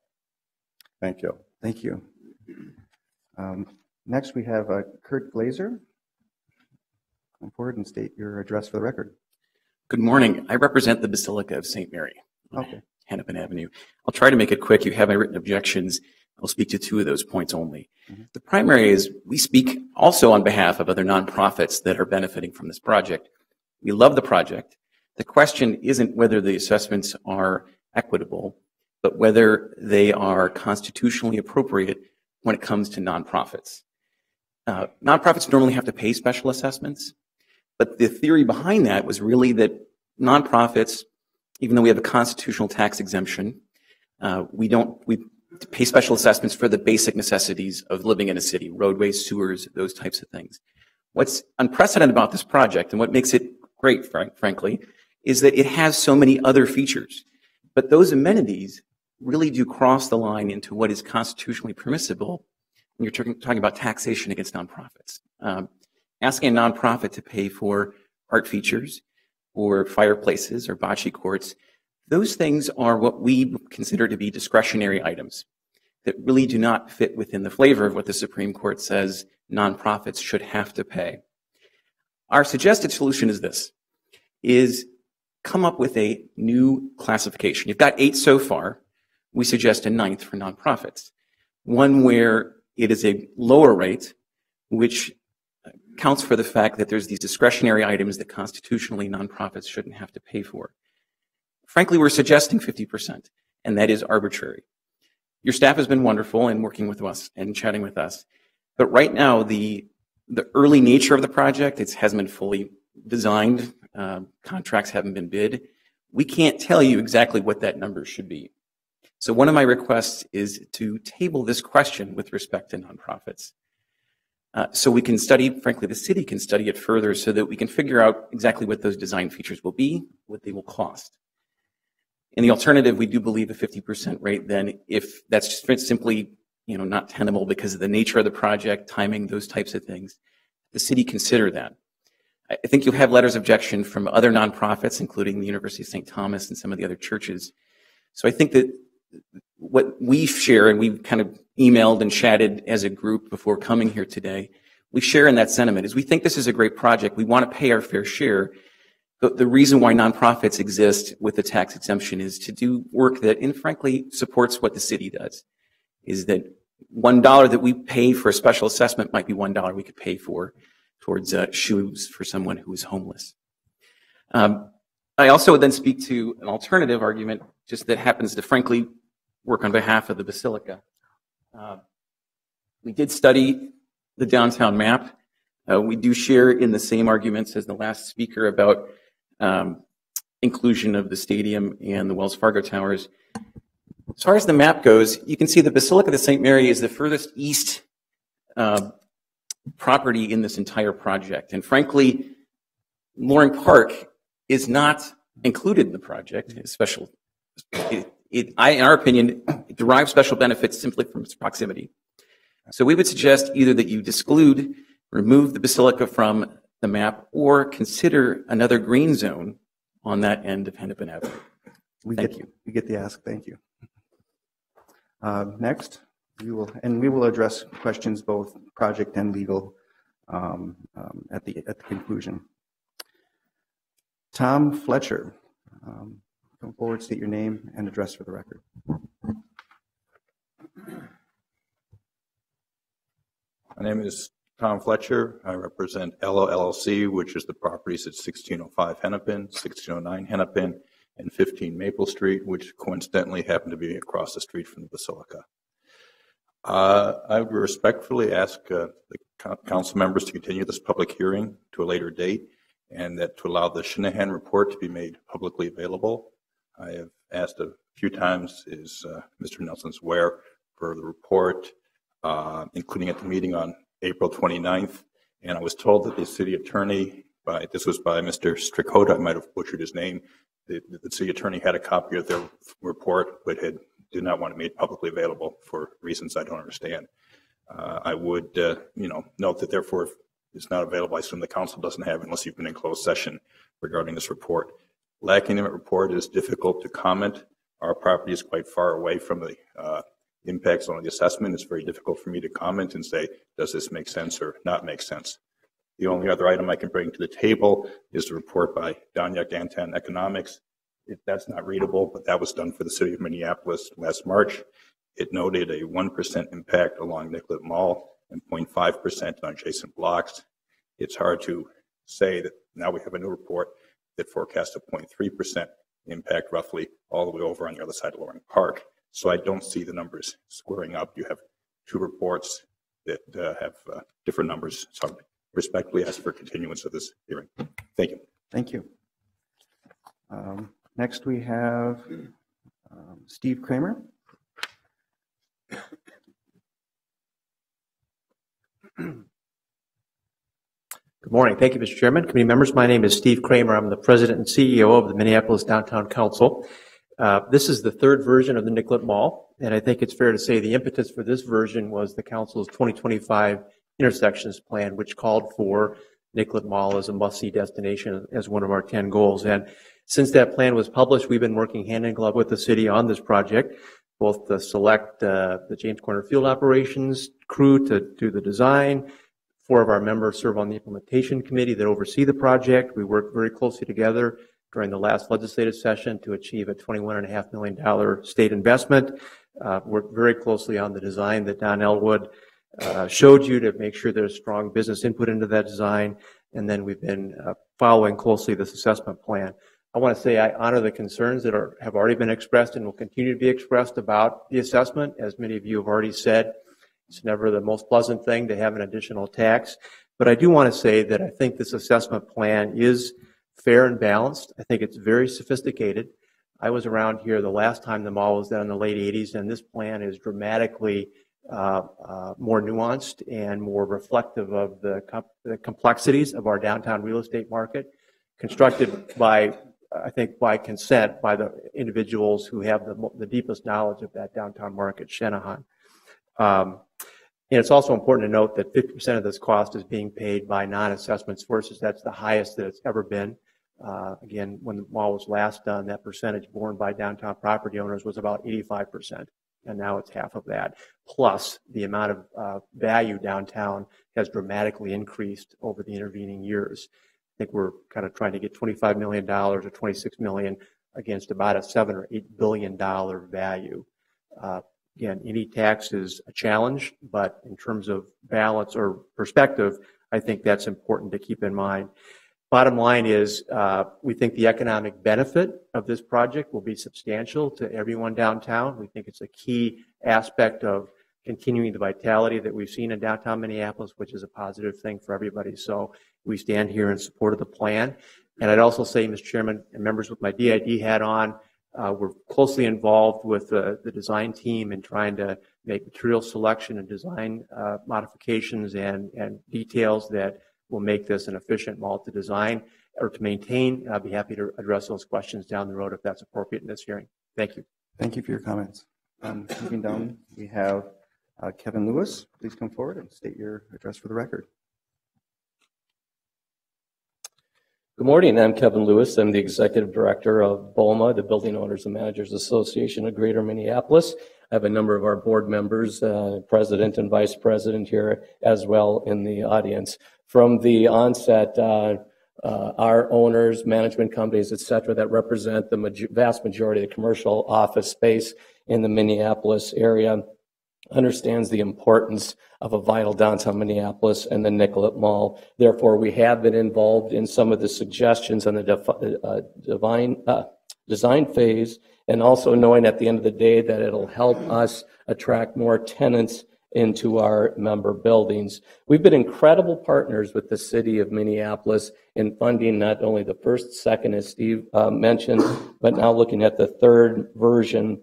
Thank you. Thank you. Next, we have Kurt Glazer. Come forward and state your address for the record. Good morning. I represent the Basilica of St. Mary on Hennepin Avenue. I'll try to make it quick. You have my written objections. I'll speak to 2 of those points only. The primary is we speak also on behalf of other nonprofits that are benefiting from this project. We love the project. The question isn't whether the assessments are equitable, but whether they are constitutionally appropriate when it comes to nonprofits. Nonprofits normally have to pay special assessments, but the theory behind that was really that nonprofits, even though we have a constitutional tax exemption, we pay special assessments for the basic necessities of living in a city, roadways, sewers, those types of things. What's unprecedented about this project and what makes it great, frankly, is that it has so many other features. But those amenities really do cross the line into what is constitutionally permissible when you're talking about taxation against nonprofits. Asking a nonprofit to pay for art features or fireplaces or bocce courts, those things are what we consider to be discretionary items that really do not fit within the flavor of what the Supreme Court says nonprofits should have to pay. Our suggested solution is this, is come up with a new classification. You've got 8 so far. We suggest a 9th for nonprofits. One where it is a lower rate, which accounts for the fact that there's these discretionary items that constitutionally nonprofits shouldn't have to pay for. Frankly, we're suggesting 50%, and that is arbitrary. Your staff has been wonderful in working with us and chatting with us. But right now, the early nature of the project, it hasn't been fully designed. Contracts haven't been bid. We can't tell you exactly what that number should be. So one of my requests is to table this question with respect to nonprofits. So we can study, frankly, the city can study it further so that we can figure out exactly what those design features will be, what they will cost. In the alternative, we do believe a 50% rate then, if that's just simply not tenable because of the nature of the project, timing, those types of things, the city consider that. I think you'll have letters of objection from other nonprofits, including the University of St. Thomas and some of the other churches. So I think that what we share, and we've kind of emailed and chatted as a group before coming here today, we share in that sentiment is we think this is a great project. We want to pay our fair share. The reason why nonprofits exist with the tax exemption is to do work that, and frankly, supports what the city does, is that $1 that we pay for a special assessment might be $1 we could pay for towards shoes for someone who is homeless. I also would then speak to an alternative argument just that happens to frankly work on behalf of the Basilica. We did study the downtown map. We do share in the same arguments as the last speaker about inclusion of the stadium and the Wells Fargo Towers. As far as the map goes, you can see the Basilica of St. Mary is the furthest east property in this entire project. And frankly, Loring Park is not included in the project. In our opinion, it derives special benefits simply from its proximity. So we would suggest either that you exclude, remove the Basilica from the map, or consider another green zone on that end of Hennepin Avenue. Thank you. We get the ask. Thank you. Next, we will address questions both project and legal at the conclusion. Tom Fletcher, come forward, state your name and address for the record. My name is Tom Fletcher. I represent Ella LLC, which is the properties at 1605 Hennepin, 1609 Hennepin, and 15 Maple Street, which coincidentally happen to be across the street from the Basilica. I would respectfully ask the council members to continue this public hearing to a later date, and that to allow the Shanahan report to be made publicly available. I have asked a few times, is Mr. Nelson's aware for the report, including at the meeting on April 29th, and I was told that the city attorney, this was by Mr. Stricota, I might have butchered his name, the city attorney had a copy of their report, but did not want it made publicly available for reasons I don't understand. I would, note that therefore, if it's not available, I assume the council doesn't have it unless you've been in closed session regarding this report. Lacking the report is difficult to comment. Our property is quite far away from the impacts on the assessment. It's very difficult for me to comment and say, does this make sense or not make sense? The only other item I can bring to the table is the report by Danyak Antan Economics. That's not readable, but that was done for the city of Minneapolis last March. It noted a 1% impact along Nicollet Mall and 0.5% on adjacent blocks. It's hard to say that now we have a new report that forecasts a 0.3% impact roughly all the way over on the other side of Loring Park. So I don't see the numbers squaring up. You have two reports that have different numbers. So I respectfully ask for continuance of this hearing. Thank you. Thank you. Next we have Steve Kramer. Good morning. Thank you, Mr. Chairman. Committee members, my name is Steve Kramer. I'm the president and CEO of the Minneapolis Downtown Council. This is the third version of the Nicollet Mall, and I think it's fair to say the impetus for this version was the council's 2025 intersections plan, which called for Nicollet Mall as a must-see destination as one of our 10 goals. And since that plan was published, we've been working hand in glove with the city on this project, both to select the James Corner Field Operations crew to do the design. 4 of our members serve on the implementation committee that oversee the project. We worked very closely together during the last legislative session to achieve a $21.5 million state investment. Worked very closely on the design that Don Elwood showed you to make sure there's strong business input into that design. And then we've been following closely this assessment plan. I want to say I honor the concerns that have already been expressed and will continue to be expressed about the assessment. As many of you have already said, it's never the most pleasant thing to have an additional tax. But I do want to say that I think this assessment plan is fair and balanced. I think it's very sophisticated. I was around here the last time the mall was done in the late 80s, and this plan is dramatically more nuanced and more reflective of the complexities of our downtown real estate market, constructed by, I think, by consent by the individuals who have the deepest knowledge of that downtown market, Shanahan. And it's also important to note that 50% of this cost is being paid by non-assessment sources. That's the highest that it's ever been. Again, when the mall was last done, that percentage borne by downtown property owners was about 85%, and now it's half of that. Plus, the amount of value downtown has dramatically increased over the intervening years. I think we're kind of trying to get $25 million or $26 million against about a $7 or $8 billion value. Again, any tax is a challenge, but in terms of balance or perspective, I think that's important to keep in mind. Bottom line is, we think the economic benefit of this project will be substantial to everyone downtown. We think it's a key aspect of continuing the vitality that we've seen in downtown Minneapolis, which is a positive thing for everybody. So we stand here in support of the plan. And I'd also say, Mr. Chairman, and members with my DID hat on, we're closely involved with the design team in trying to make material selection and design modifications and details that will make this an efficient mall to design or to maintain. I'll be happy to address those questions down the road if that's appropriate in this hearing. Thank you. Thank you for your comments. Moving down, we have Kevin Lewis. Please come forward and state your address for the record. Good morning. I'm Kevin Lewis. I'm the Executive Director of BOMA, the Building Owners and Managers Association of Greater Minneapolis. I have a number of our board members, President and Vice President here as well in the audience. From the onset, our owners, management companies, et cetera, that represent the vast majority of the commercial office space in the Minneapolis area understands the importance of a vital downtown Minneapolis and the Nicollet Mall. Therefore, we have been involved in some of the suggestions on the design phase, and also knowing at the end of the day that it'll help us attract more tenants into our member buildings. We've been incredible partners with the city of Minneapolis in funding not only the first, second, as Steve mentioned, but now looking at the third version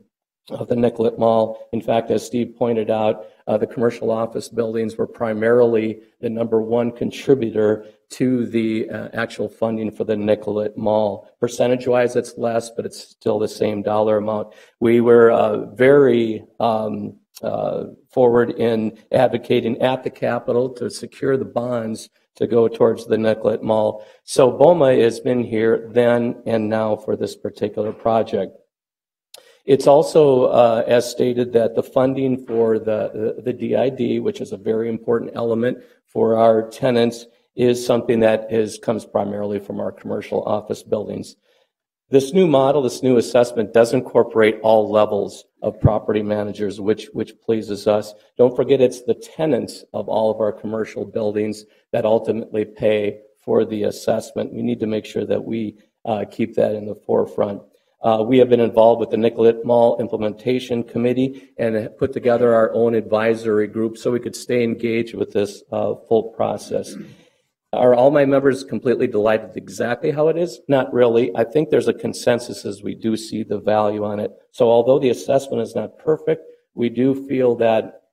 of the Nicollet Mall. In fact, as Steve pointed out, the commercial office buildings were primarily the #1 contributor to the actual funding for the Nicollet Mall. Percentage-wise, it's less, but it's still the same dollar amount. We were very forward in advocating at the Capitol to secure the bonds to go towards the Nicollet Mall. So BOMA has been here then and now for this particular project. It's also, as stated, that the funding for the DID, which is a very important element for our tenants, is something that comes primarily from our commercial office buildings. This new model, this new assessment does incorporate all levels of property managers, which pleases us. Don't forget, it's the tenants of all of our commercial buildings that ultimately pay for the assessment. We need to make sure that we keep that in the forefront. We have been involved with the Nicollet Mall Implementation Committee and put together our own advisory group so we could stay engaged with this full process. Are all my members completely delighted with exactly how it is? Not really. I think there's a consensus as we do see the value on it. So although the assessment is not perfect, we do feel that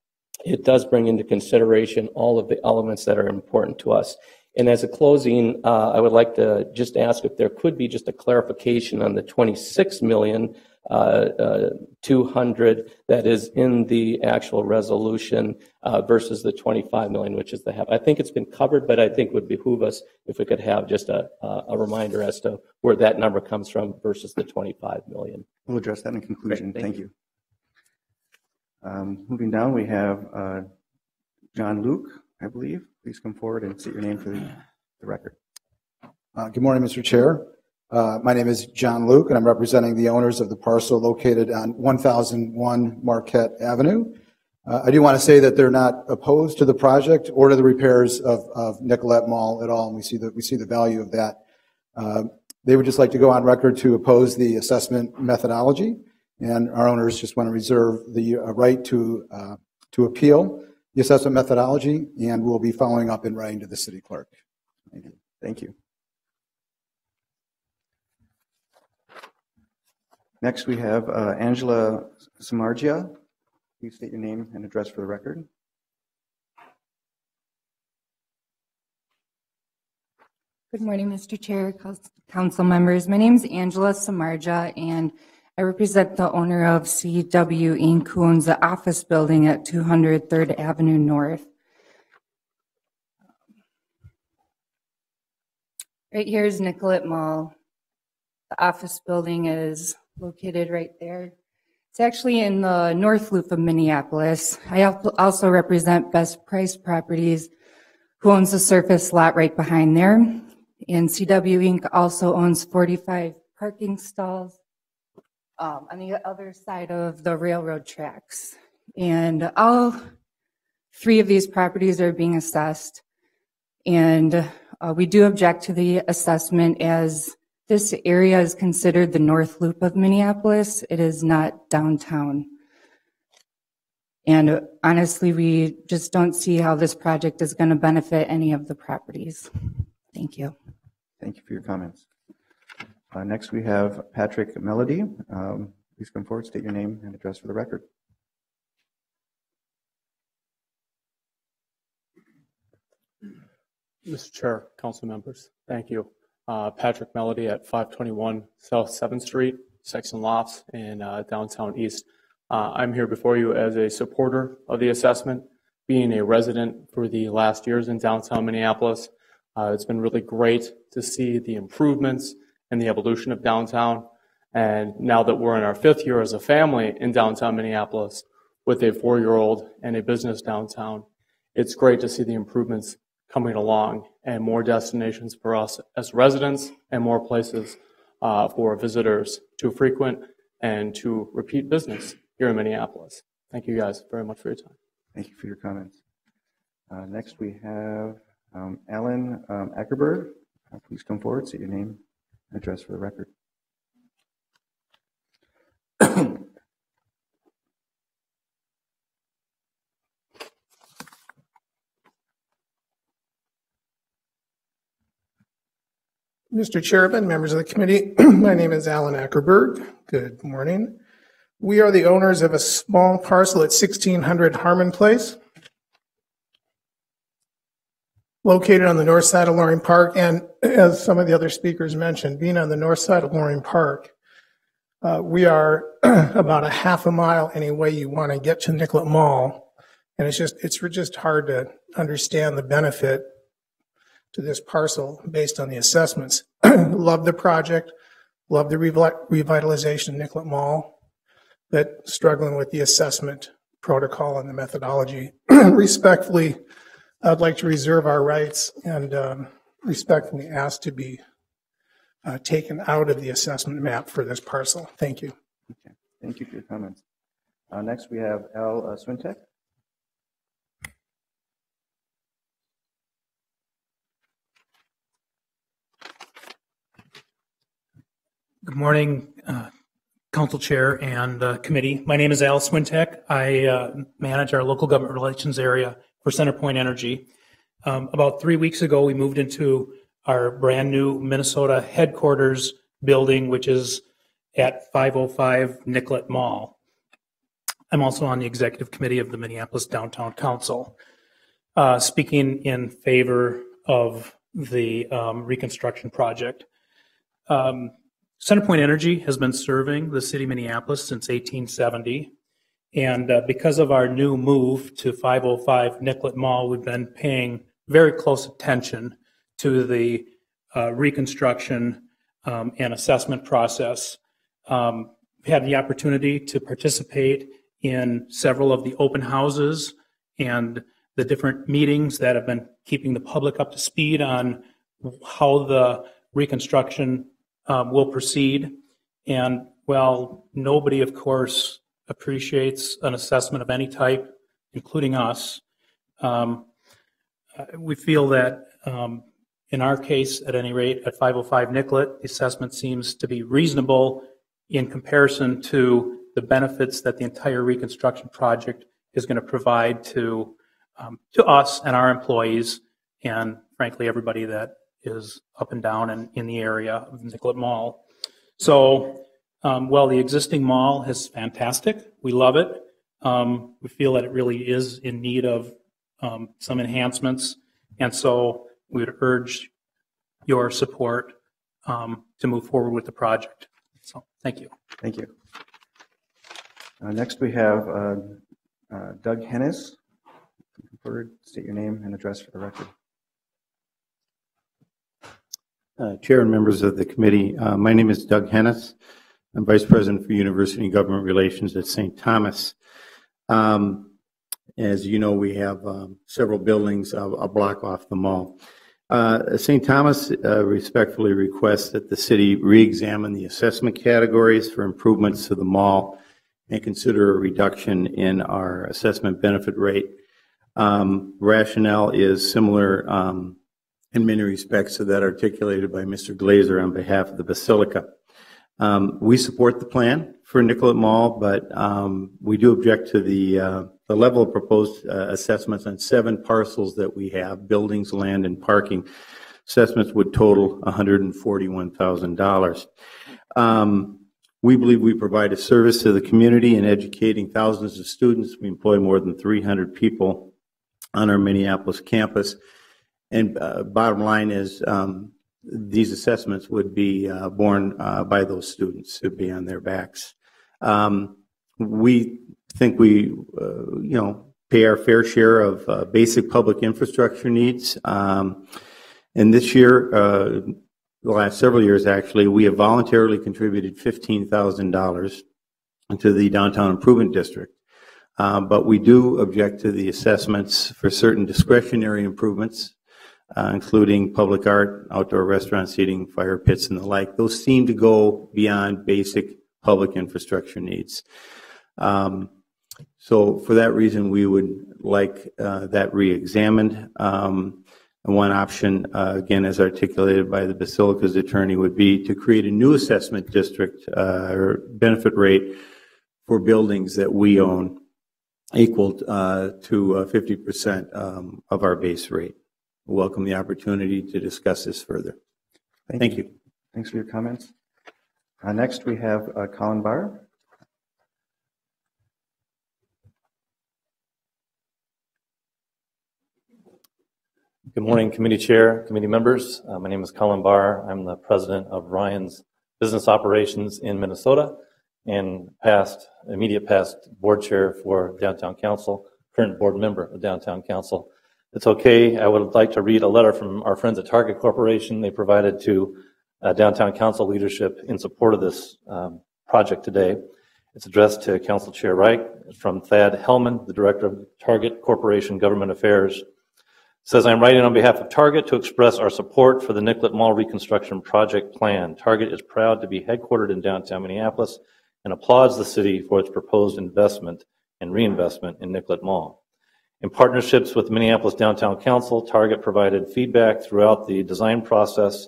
it does bring into consideration all of the elements that are important to us. And as a closing, I would like to just ask if there could be just a clarification on the $26,200,000 that is in the actual resolution versus the $25 million, which is the half. I think it's been covered, but I think it would behoove us if we could have just a reminder as to where that number comes from versus the $25 million. We'll address that in conclusion. Great, thank you. Moving down, we have John Luke, I believe. Please come forward and state your name for the record. Good morning, Mr. Chair. My name is John Luke, and I'm representing the owners of the parcel located on 1001 Marquette Avenue. I do want to say that they're not opposed to the project or to the repairs of Nicollet Mall at all, and we see the value of that. They would just like to go on record to oppose the assessment methodology, and our owners just want to reserve the right to appeal the assessment methodology, and we'll be following up in writing to the city clerk. Thank you. Thank you. Next, we have Angela Samardzija. Please state your name and address for the record. Good morning, Mr. Chair, council members. My name is Angela Samardzija, and I represent the owner of CW Inc., who owns the office building at 200 3rd Avenue North. Right here is Nicollet Mall. The office building is located right there. It's actually in the North Loop of Minneapolis. I also represent Best Price Properties, who owns the surface lot right behind there. And CW Inc. also owns 45 parking stalls on the other side of the railroad tracks. And all three of these properties are being assessed. And we do object to the assessment, as this area is considered the North Loop of Minneapolis. It is not downtown. And honestly, we just don't see how this project is going to benefit any of the properties. Thank you. Thank you for your comments. Next, we have Patrick Melody. Please come forward, state your name and address for the record. Mr. Chair, council members, thank you. Patrick Melody at 521 South 7th Street, Sexton Lofts in downtown East. I'm here before you as a supporter of the assessment, being a resident for the last years in downtown Minneapolis. It's been really great to see the improvements and the evolution of downtown. And now that we're in our 5th year as a family in downtown Minneapolis with a 4-year-old and a business downtown, it's great to see the improvements coming along and more destinations for us as residents and more places for visitors to frequent and to repeat business here in Minneapolis. Thank you guys very much for your time. Thank you for your comments. Next, we have Alan Ackerberg. Please come forward, state your name and address for the record. Mr. Chairman, members of the committee, my name is Alan Ackerberg. Good morning. We are the owners of a small parcel at 1600 Harmon Place, located on the north side of Loring Park. And as some of the other speakers mentioned, being on the north side of Loring Park, we are about a half a mile any way you want to get to Nicollet Mall. And it's just hard to understand the benefit to this parcel based on the assessments. Love the project, love the revitalization of Nicollet Mall, but struggling with the assessment protocol and the methodology. Respectfully, I'd like to reserve our rights and respectfully ask to be taken out of the assessment map for this parcel. Thank you. Okay. Thank you for your comments. Next, we have Al Swintek. Good morning, Council Chair and committee. My name is Al Swintek. I manage our local government relations area for CenterPoint Energy. About 3 weeks ago, we moved into our brand new Minnesota headquarters building, which is at 505 Nicollet Mall. I'm also on the executive committee of the Minneapolis Downtown Council, speaking in favor of the reconstruction project. CenterPoint Energy has been serving the city of Minneapolis since 1870. And because of our new move to 505 Nicollet Mall, we've been paying very close attention to the reconstruction and assessment process. We had the opportunity to participate in several of the open houses and the different meetings that have been keeping the public up to speed on how the reconstruction will proceed. And while nobody, of course, appreciates an assessment of any type, including us. We feel that in our case, at any rate, at 505 Nicollet, the assessment seems to be reasonable in comparison to the benefits that the entire reconstruction project is going to provide to us and our employees, and frankly, everybody that is up and down and in the area of Nicollet Mall. So while the existing mall is fantastic, we love it. We feel that it really is in need of some enhancements, and so we would urge your support to move forward with the project. So thank you. Thank you. Next we have Doug Hennis. State your name and address for the record. Chair and members of the committee, my name is Doug Hennis. I'm Vice President for University and Government Relations at St. Thomas. As you know, we have several buildings a block off the mall. St. Thomas respectfully requests that the city re-examine the assessment categories for improvements to the mall and consider a reduction in our assessment benefit rate. Rationale is similar in many respects to that articulated by Mr. Glazer on behalf of the Basilica. We support the plan for Nicollet Mall, but we do object to the level of proposed assessments on 7 parcels that we have, buildings, land, and parking. Assessments would total $141,000. We believe we provide a service to the community in educating thousands of students. We employ more than 300 people on our Minneapolis campus. And bottom line is these assessments would be borne by those students. It would be on their backs. We think we, pay our fair share of basic public infrastructure needs. And this year, the last several years actually, we have voluntarily contributed $15,000 to the Downtown Improvement District. But we do object to the assessments for certain discretionary improvements, including public art, outdoor restaurant seating, fire pits, and the like. Those seem to go beyond basic public infrastructure needs. So for that reason, we would like that re-examined. One option, again, as articulated by the Basilica's attorney, would be to create a new assessment district or benefit rate for buildings that we own equal to 50% of our base rate. We welcome the opportunity to discuss this further. Thank you. Thanks for your comments. Next, we have Colin Barr. Good morning, committee chair, committee members. My name is Colin Barr. I'm the president of Ryan's Business Operations in Minnesota and immediate past board chair for Downtown Council, current board member of Downtown Council. It's okay. I would like to read a letter from our friends at Target Corporation. They provided to Downtown Council leadership in support of this project today. It's addressed to Council Chair Reich. It's from Thad Hellman, the director of Target Corporation Government Affairs. It says, I'm writing on behalf of Target to express our support for the Nicollet Mall reconstruction project plan. Target is proud to be headquartered in downtown Minneapolis and applauds the city for its proposed investment and reinvestment in Nicollet Mall. In partnerships with Minneapolis Downtown Council, Target provided feedback throughout the design process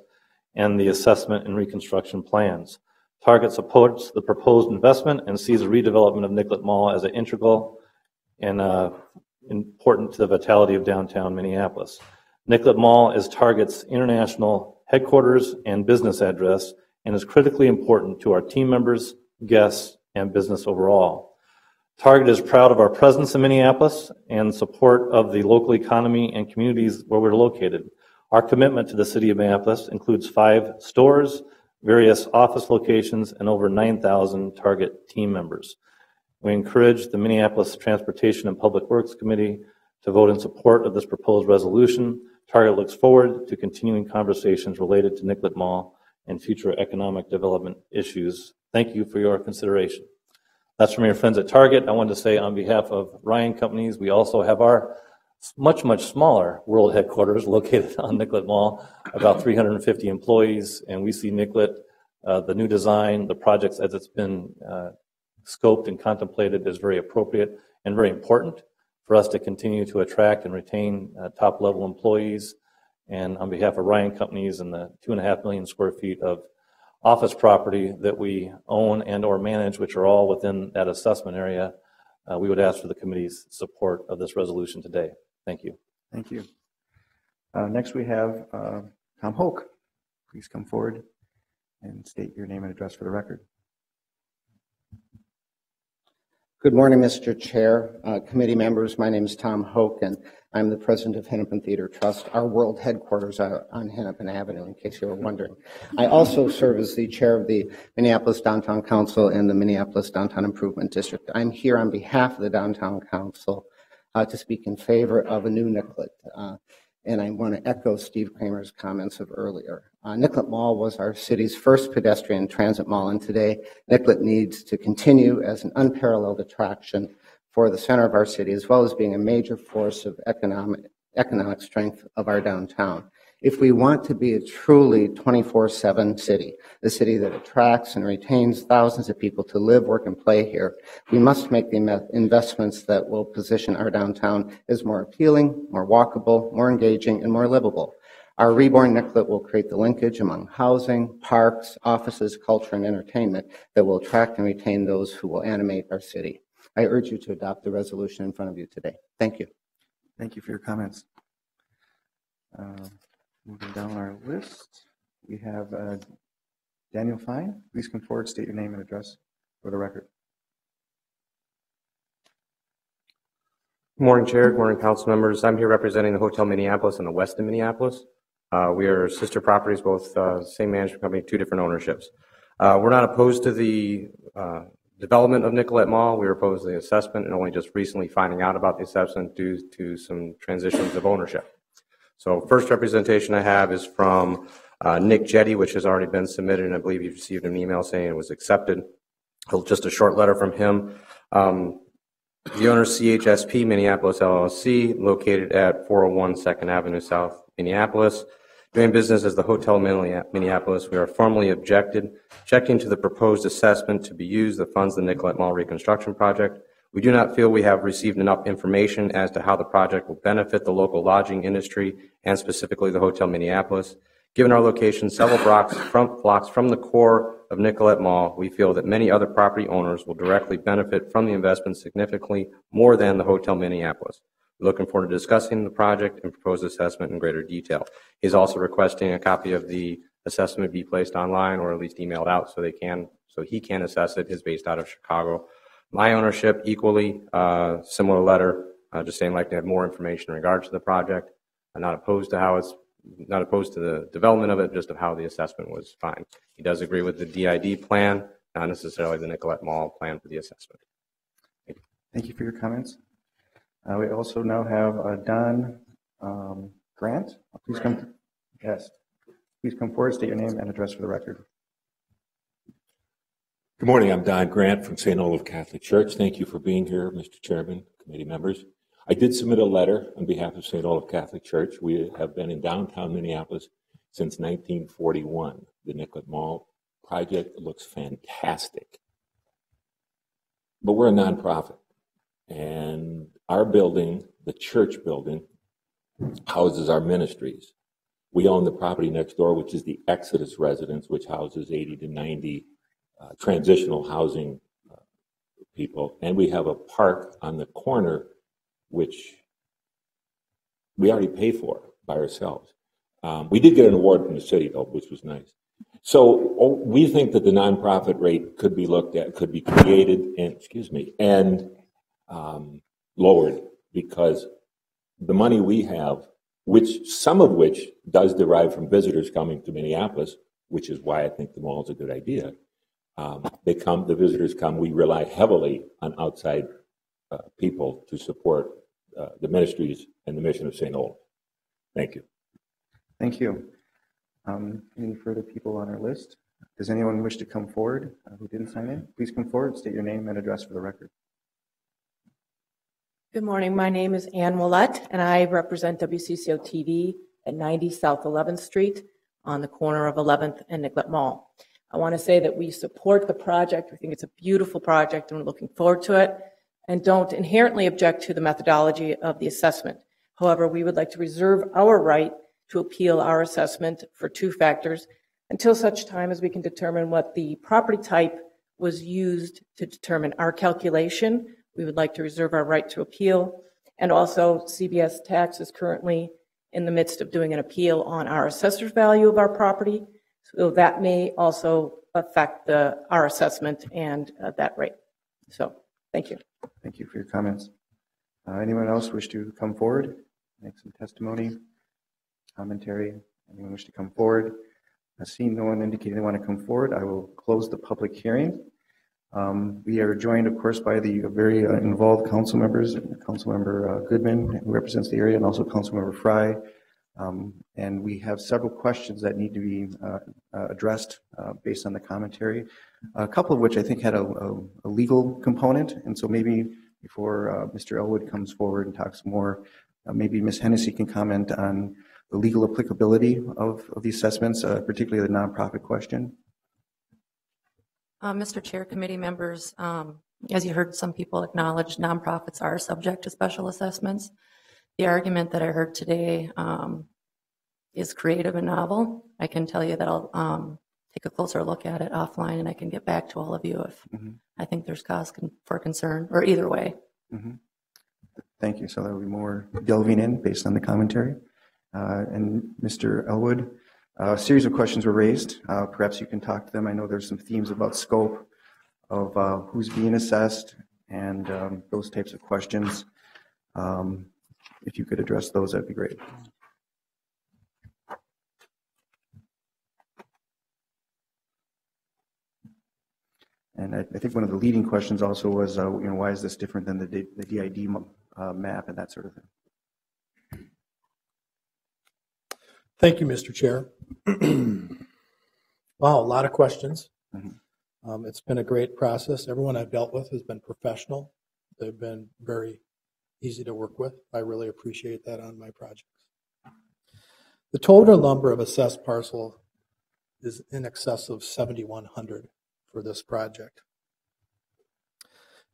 and the assessment and reconstruction plans. Target supports the proposed investment and sees the redevelopment of Nicollet Mall as an integral and important to the vitality of downtown Minneapolis. Nicollet Mall is Target's international headquarters and business address and is critically important to our team members, guests, and business overall. Target is proud of our presence in Minneapolis and support of the local economy and communities where we're located. Our commitment to the city of Minneapolis includes 5 stores, various office locations, and over 9,000 Target team members. We encourage the Minneapolis Transportation and Public Works Committee to vote in support of this proposed resolution. Target looks forward to continuing conversations related to Nicollet Mall and future economic development issues. Thank you for your consideration. That's from your friends at Target. I wanted to say on behalf of Ryan Companies, we also have our much smaller world headquarters located on Nicollet Mall, about 350 employees, and we see Nicollet, the new design, the projects as it's been scoped and contemplated is very appropriate and very important for us to continue to attract and retain top-level employees. And on behalf of Ryan Companies and the 2.5 million square feet of office property that we own and or manage, which are all within that assessment area, we would ask for the committee's support of this resolution today. Thank you. Thank you. Next we have Tom Hoke. Please come forward and state your name and address for the record. Good morning, Mr. Chair, committee members. My name is Tom Hoke, and I'm the president of Hennepin Theater Trust. Our world headquarters are on Hennepin Avenue, in case you were wondering. I also serve as the chair of the Minneapolis Downtown Council and the Minneapolis Downtown Improvement District. I'm here on behalf of the Downtown Council to speak in favor of a new Nicollet. And I want to echo Steve Kramer's comments of earlier. Nicollet Mall was our city's first pedestrian transit mall, and today Nicollet needs to continue as an unparalleled attraction for the center of our city, as well as being a major force of economic strength of our downtown. If we want to be a truly 24/7 city, a city that attracts and retains thousands of people to live, work, and play here, we must make the investments that will position our downtown as more appealing, more walkable, more engaging, and more livable. Our reborn Nicollet will create the linkage among housing, parks, offices, culture, and entertainment that will attract and retain those who will animate our city. I urge you to adopt the resolution in front of you today. Thank you. Thank you for your comments. Moving down our list, we have Daniel Fine. Please come forward, state your name and address for the record. Good morning, Chair. Good morning, council members. I'm here representing the Hotel Minneapolis and the Westin Minneapolis. We are sister properties, both same management company, two different ownerships. We're not opposed to the development of Nicollet Mall. We were opposed to the assessment and only just recently finding out about the assessment due to some transitions of ownership. So first representation I have is from Nick Jetty, which has already been submitted, and I believe you received an email saying it was accepted. Just a short letter from him. The owner CHSP Minneapolis LLC, located at 401 2nd Avenue South, Minneapolis. Doing business as the Hotel Minneapolis, we are formally objecting to the proposed assessment to be used that funds the Nicollet Mall reconstruction project. We do not feel we have received enough information as to how the project will benefit the local lodging industry and specifically the Hotel Minneapolis. Given our location several blocks from the core of Nicollet Mall, we feel that many other property owners will directly benefit from the investment significantly more than the Hotel Minneapolis. We're looking forward to discussing the project and proposed assessment in greater detail. He's also requesting a copy of the assessment be placed online or at least emailed out so he can assess it. He's based out of Chicago. My ownership, equally, similar letter, just saying I'd like to have more information in regards to the project. I'm not opposed to the development of it, just of how the assessment was fine. He does agree with the DID plan, not necessarily the Nicollet Mall plan for the assessment. Thank you for your comments. We also now have Don Grant. Please come. Yes. Please come forward, state your name and address for the record. Good morning. I'm Don Grant from St. Olaf Catholic Church. Thank you for being here, Mr. Chairman, committee members. I did submit a letter on behalf of St. Olaf Catholic Church. We have been in downtown Minneapolis since 1941. The Nicollet Mall project looks fantastic. But we're a nonprofit. And our building, the church building, houses our ministries. We own the property next door, which is the Exodus residence, which houses 80 to 90 transitional housing people. And we have a park on the corner, which we already pay for by ourselves. We did get an award from the city, though, which was nice. So we think that the nonprofit rate could be looked at, could be created, and lowered, because the money we have, some of which does derive from visitors coming to Minneapolis, which is why I think the mall is a good idea. The visitors come. We rely heavily on outside people to support the ministries and the mission of St. Olaf. Thank you. Thank you. Any further people on our list? Does anyone wish to come forward who didn't sign in? Please come forward, state your name and address for the record. Good morning. My name is Ann Willett, and I represent WCCO TV at 90 South 11th Street on the corner of 11th and Nicollet Mall. I want to say that we support the project. We think it's a beautiful project, and we're looking forward to it. and don't inherently object to the methodology of the assessment. However, we would like to reserve our right to appeal our assessment for two factors until such time as we can determine what the property type was used to determine our calculation. We would like to reserve our right to appeal. And also, CBS Tax is currently in the midst of doing an appeal on our assessor's value of our property. So that may also affect our assessment and that rate. So thank you. Thank you for your comments. Anyone else wish to come forward, make some testimony, commentary? Anyone wish to come forward? Seeing no one indicating they want to come forward, I will close the public hearing. We are joined, of course, by the very involved council members, Councilmember Goodman, who represents the area, and also Councilmember Fry. And we have several questions that need to be addressed based on the commentary, a couple of which I think had a legal component. And so maybe before Mr. Elwood comes forward and talks more, maybe Ms. Hennessy can comment on the legal applicability of the assessments, particularly the nonprofit question. Mr. Chair, committee members, as you heard some people acknowledge, nonprofits are subject to special assessments. The argument that I heard today is creative and novel. I can tell you that I'll take a closer look at it offline, and I can get back to all of you if I think there's cause for concern, or either way. Thank you. So there will be more delving in based on the commentary. And Mr. Elwood, a series of questions were raised. Perhaps you can talk to them. I know there's some themes about scope of who's being assessed and those types of questions. If you could address those, that'd be great. And I think one of the leading questions also was, why is this different than the DID map and that sort of thing? Thank you, Mr. Chair. Wow, a lot of questions. It's been a great process. Everyone I've dealt with has been professional. They've been very easy to work with. I really appreciate that on my projects. The total number of assessed parcel is in excess of 7,100 for this project.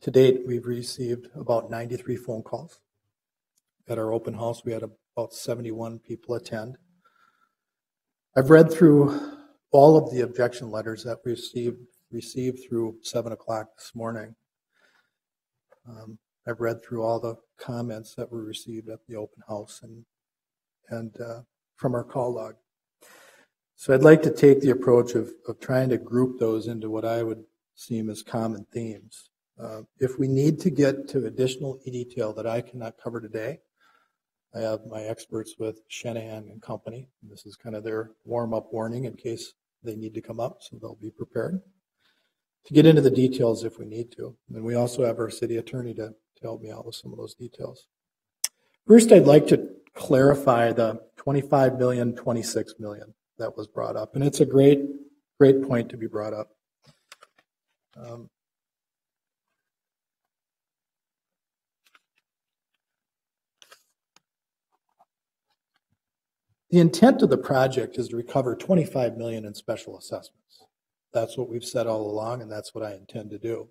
To date, we've received about 93 phone calls. At our open house, we had about 71 people attend. I've read through all of the objection letters that we received through 7 o'clock this morning. I've read through all the comments that were received at the open house and from our call log. So I'd like to take the approach of trying to group those into what I would seem as common themes. If we need to get to additional detail that I cannot cover today, I have my experts with Shanahan and Company. This is kind of their warm-up warning in case they need to come up, so they'll be prepared to get into the details if we need to. And we also have our city attorney to help me out with some of those details. First, I'd like to clarify the 25 million, 26 million that was brought up. And it's a great point to be brought up. The intent of the project is to recover 25 million in special assessments. That's what we've said all along, and that's what I intend to do.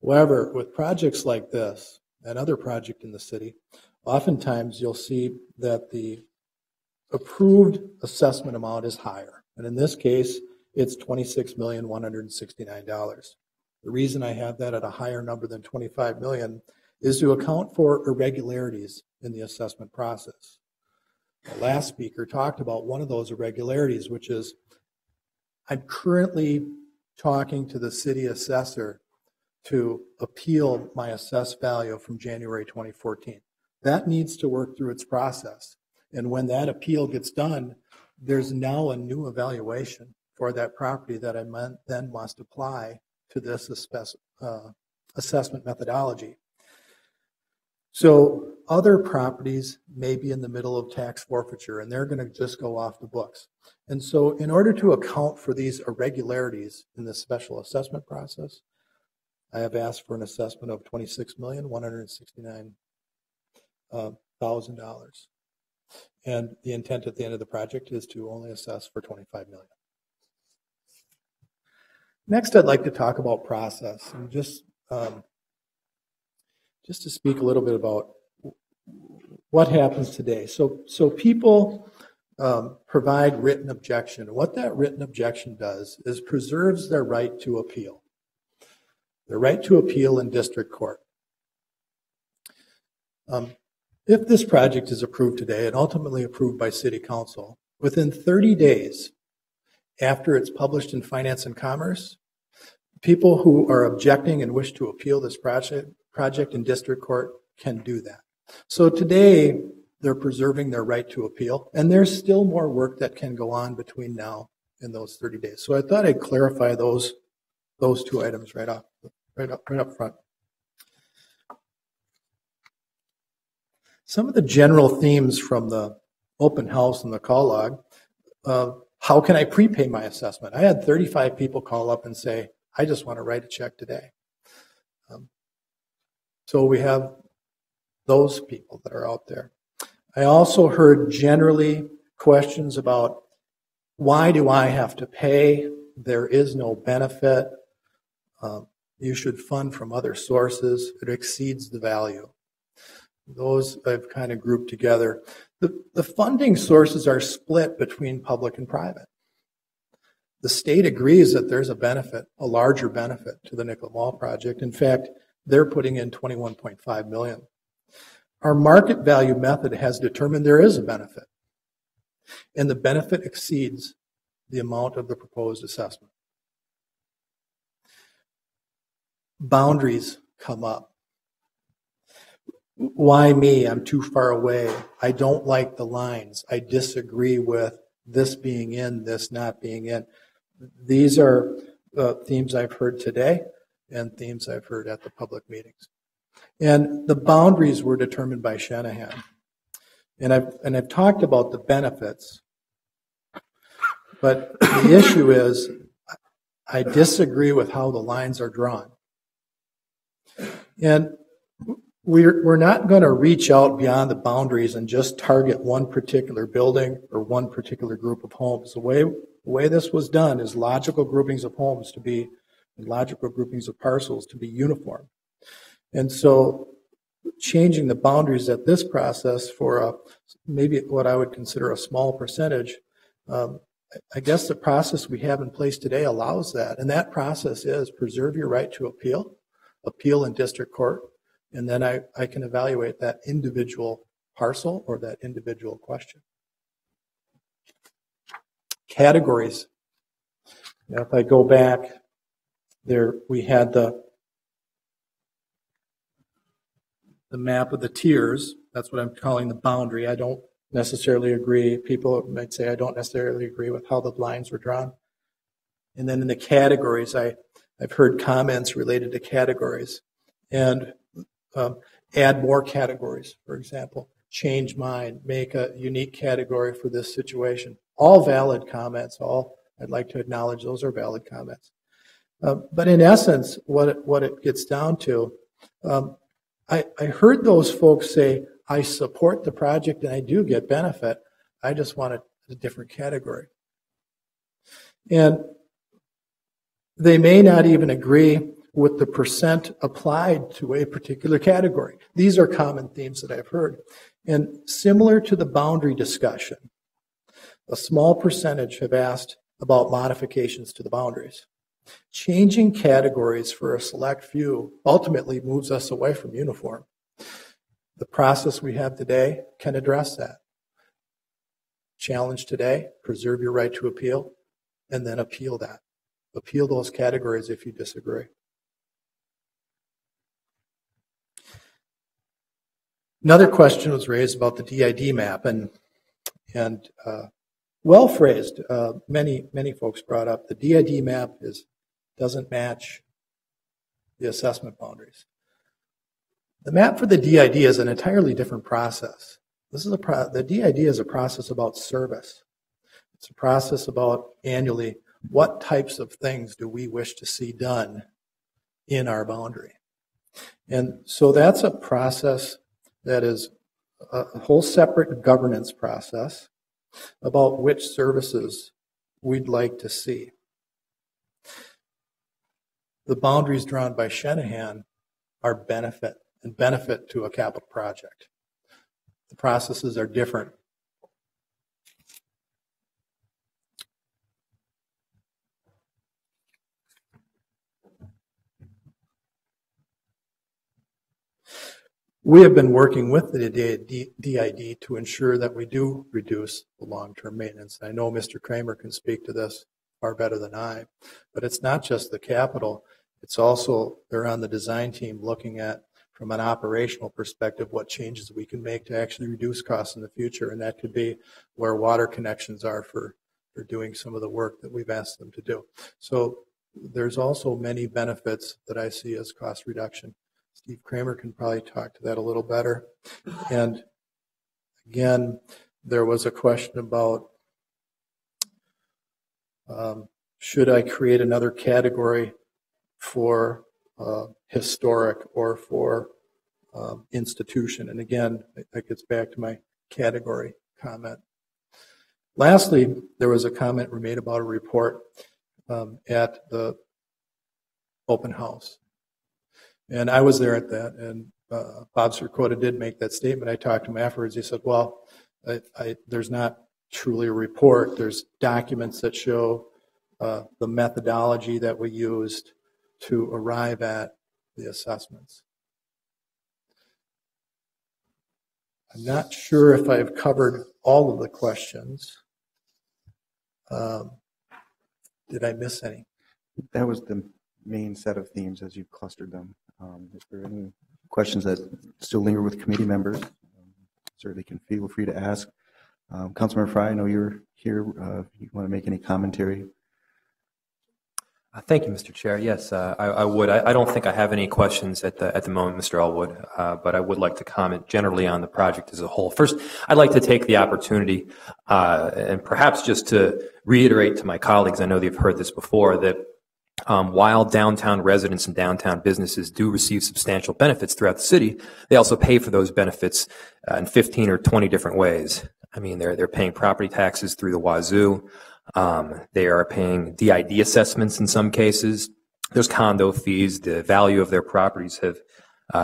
However, with projects like this and other projects in the city, oftentimes you'll see that the approved assessment amount is higher. And in this case, it's $26,169,000. The reason I have that at a higher number than 25 million is to account for irregularities in the assessment process. The last speaker talked about one of those irregularities, which is I'm currently talking to the city assessor to appeal my assessed value from January 2014. That needs to work through its process. And when that appeal gets done, there's now a new evaluation for that property that I then must apply to this assessment methodology. So other properties may be in the middle of tax forfeiture, and they're going to just go off the books. And so in order to account for these irregularities in the special assessment process, I have asked for an assessment of $26,169,000. And the intent at the end of the project is to only assess for 25 million. Next, I'd like to talk about process and just just to speak a little bit about what happens today. So people provide written objection. What that written objection does is preserves their right to appeal. Their right to appeal in district court. If this project is approved today and ultimately approved by City Council, within 30 days after it's published in Finance and Commerce, people who are objecting and wish to appeal this project in district court can do that. So today, they're preserving their right to appeal, and there's still more work that can go on between now and those 30 days. So I thought I'd clarify those two items right up front. Some of the general themes from the open house and the call log, how can I prepay my assessment? I had 35 people call up and say, I just want to write a check today. So we have those people that are out there. I also heard generally questions about why do I have to pay? There is no benefit. You should fund from other sources. It exceeds the value. Those I've kind of grouped together. The funding sources are split between public and private. The state agrees that there's a benefit, a larger benefit to the Nicollet Mall project. In fact, they're putting in $21.5 million. Our market value method has determined there is a benefit, and the benefit exceeds the amount of the proposed assessment. Boundaries come up. Why me? I'm too far away. I don't like the lines. I disagree with this being in, this not being in. These are themes I've heard today and themes I've heard at the public meetings. And the boundaries were determined by Shanahan. And I've talked about the benefits, but the issue is I disagree with how the lines are drawn. And we're not going to reach out beyond the boundaries and just target one particular building or one particular group of homes. The way this was done is logical groupings of homes to be, logical groupings of parcels to be uniform. And so changing the boundaries at this process for maybe what I would consider a small percentage, I guess the process we have in place today allows that. And that process is preserve your right to appeal in district court, and then I can evaluate that individual parcel or that individual question. Categories. Now, if I go back, there we had the map of the tiers. That's what I'm calling the boundary. I don't necessarily agree. People might say I don't necessarily agree with how the lines were drawn. And then in the categories, I've heard comments related to categories. And add more categories, for example. Change mine, make a unique category for this situation. All valid comments, I'd like to acknowledge those are valid comments. But in essence, what it gets down to, I heard those folks say, I support the project and I do get benefit. I just want a different category. And they may not even agree with the percent applied to a particular category. These are common themes that I've heard. And similar to the boundary discussion, a small percentage have asked about modifications to the boundaries. Changing categories for a select few ultimately moves us away from uniform. The process we have today can address that. Challenge today, preserve your right to appeal, and then appeal that. Appeal those categories if you disagree. Another question was raised about the DID map, and well phrased. Many folks brought up the DID map doesn't match the assessment boundaries. The map for the DID is an entirely different process. The DID is a process about service. It's a process about annually what types of things do we wish to see done in our boundary. And so that's a process that is a whole separate governance process about which services we'd like to see. The boundaries drawn by Shanahan are benefit and benefit to a capital project. The processes are different. We have been working with the DID to ensure that we do reduce the long-term maintenance. I know Mr. Kramer can speak to this far better than I, but it's not just the capital. It's also, they're on the design team looking at, from an operational perspective, what changes we can make to actually reduce costs in the future. And that could be where water connections are for doing some of the work that we've asked them to do. So there's also many benefits that I see as cost reduction. Steve Kramer can probably talk to that a little better. And again, there was a question about should I create another category for historic or for institution? And again, that gets back to my category comment. Lastly, there was a comment made about a report at the open house. And I was there at that, and Bob Sirkota did make that statement. I talked to him afterwards. He said, well, there's not truly a report. There's documents that show the methodology that we used to arrive at the assessments. I'm not sure if I've covered all of the questions. Did I miss any? That was the main set of themes as you clustered them. If there are any questions that still linger with committee members, certainly can feel free to ask. Councilmember Fry, I know you're here. You want to make any commentary? Thank you, Mr. Chair. Yes, I would. I don't think I have any questions at the moment, Mr. Elwood, but I would like to comment generally on the project as a whole. First, I'd like to take the opportunity and perhaps just to reiterate to my colleagues, I know they've heard this before, that while downtown residents and downtown businesses do receive substantial benefits throughout the city, they also pay for those benefits in 15 or 20 different ways. I mean, they're paying property taxes through the wazoo. They are paying DID assessments in some cases. There's condo fees. The value of their properties have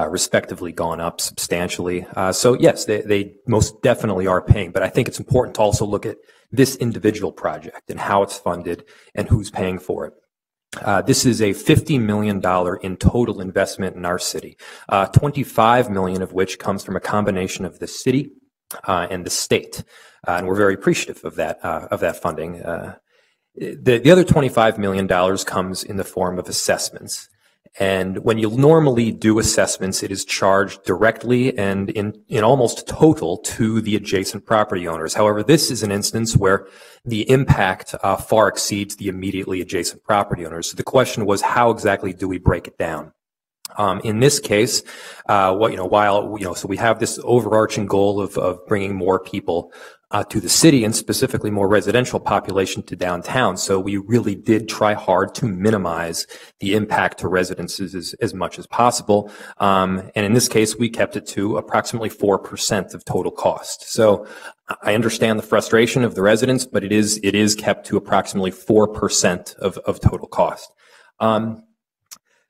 respectively gone up substantially. So yes, they most definitely are paying, but I think it's important to also look at this individual project and how it's funded and who's paying for it. This is a $50 million in total investment in our city, $25 million of which comes from a combination of the city and the state. And we're very appreciative of that funding. The other $25 million comes in the form of assessments. And when you normally do assessments, it is charged directly and in almost total to the adjacent property owners. However, this is an instance where the impact far exceeds the immediately adjacent property owners. So the question was, how exactly do we break it down? In this case, so we have this overarching goal of bringing more people to the city and specifically more residential population to downtown. So we really did try hard to minimize the impact to residences as much as possible. And in this case, we kept it to approximately 4% of total cost. So I understand the frustration of the residents, but it is kept to approximately 4% of total cost.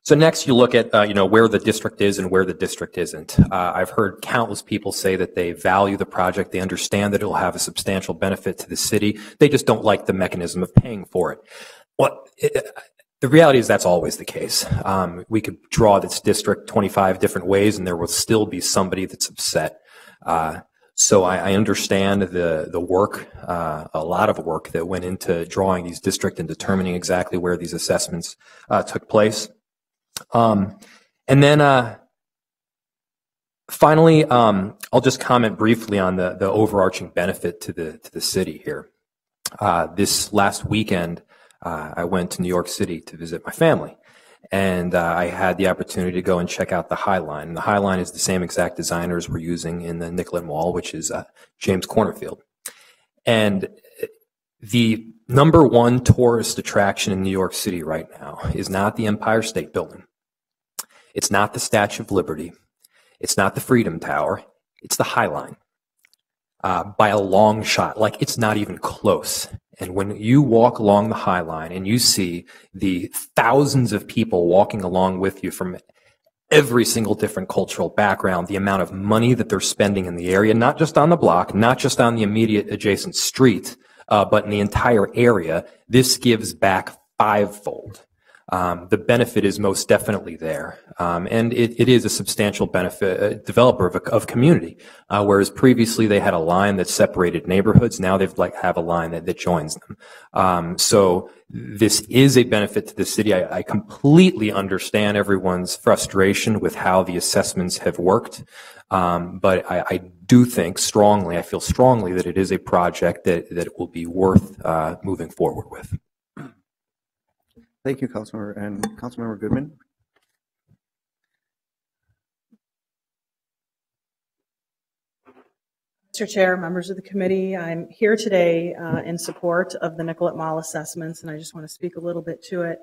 So next you look at, where the district is and where the district isn't. I've heard countless people say that they value the project. They understand that it will have a substantial benefit to the city. They just don't like the mechanism of paying for it. The reality is that's always the case. We could draw this district 25 different ways and there will still be somebody that's upset. So I understand the work, a lot of work that went into drawing these districts and determining exactly where these assessments took place. And then finally, I'll just comment briefly on the overarching benefit to the city here. This last weekend, I went to New York City to visit my family, and I had the opportunity to go and check out the High Line. And the High Line is the same exact designers we're using in the Nicollet Mall, which is James Cornerfield. And the number one tourist attraction in New York City right now is not the Empire State Building. It's not the Statue of Liberty. It's not the Freedom Tower. It's the High Line. By a long shot, like it's not even close. And when you walk along the High Line and you see the thousands of people walking along with you from every single different cultural background, the amount of money that they're spending in the area, not just on the block, not just on the immediate adjacent street, but in the entire area, this gives back fivefold. The benefit is most definitely there. And it is a substantial benefit, developer of community. Whereas previously they had a line that separated neighborhoods. Now they've have a line that joins them. So this is a benefit to the city. I completely understand everyone's frustration with how the assessments have worked. But I do think strongly, I feel strongly that it is a project that will be worth moving forward with. Thank you, Councilmember. And Councilmember Goodman. Mr. Chair, members of the committee, I'm here today in support of the Nicollet Mall assessments, and I just want to speak a little bit to it.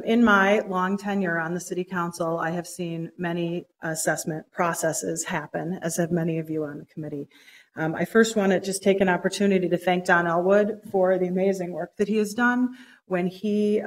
In my long tenure on the City Council, I have seen many assessment processes happen, as have many of you on the committee. I first want to just take an opportunity to thank Don Elwood for the amazing work that he has done. When he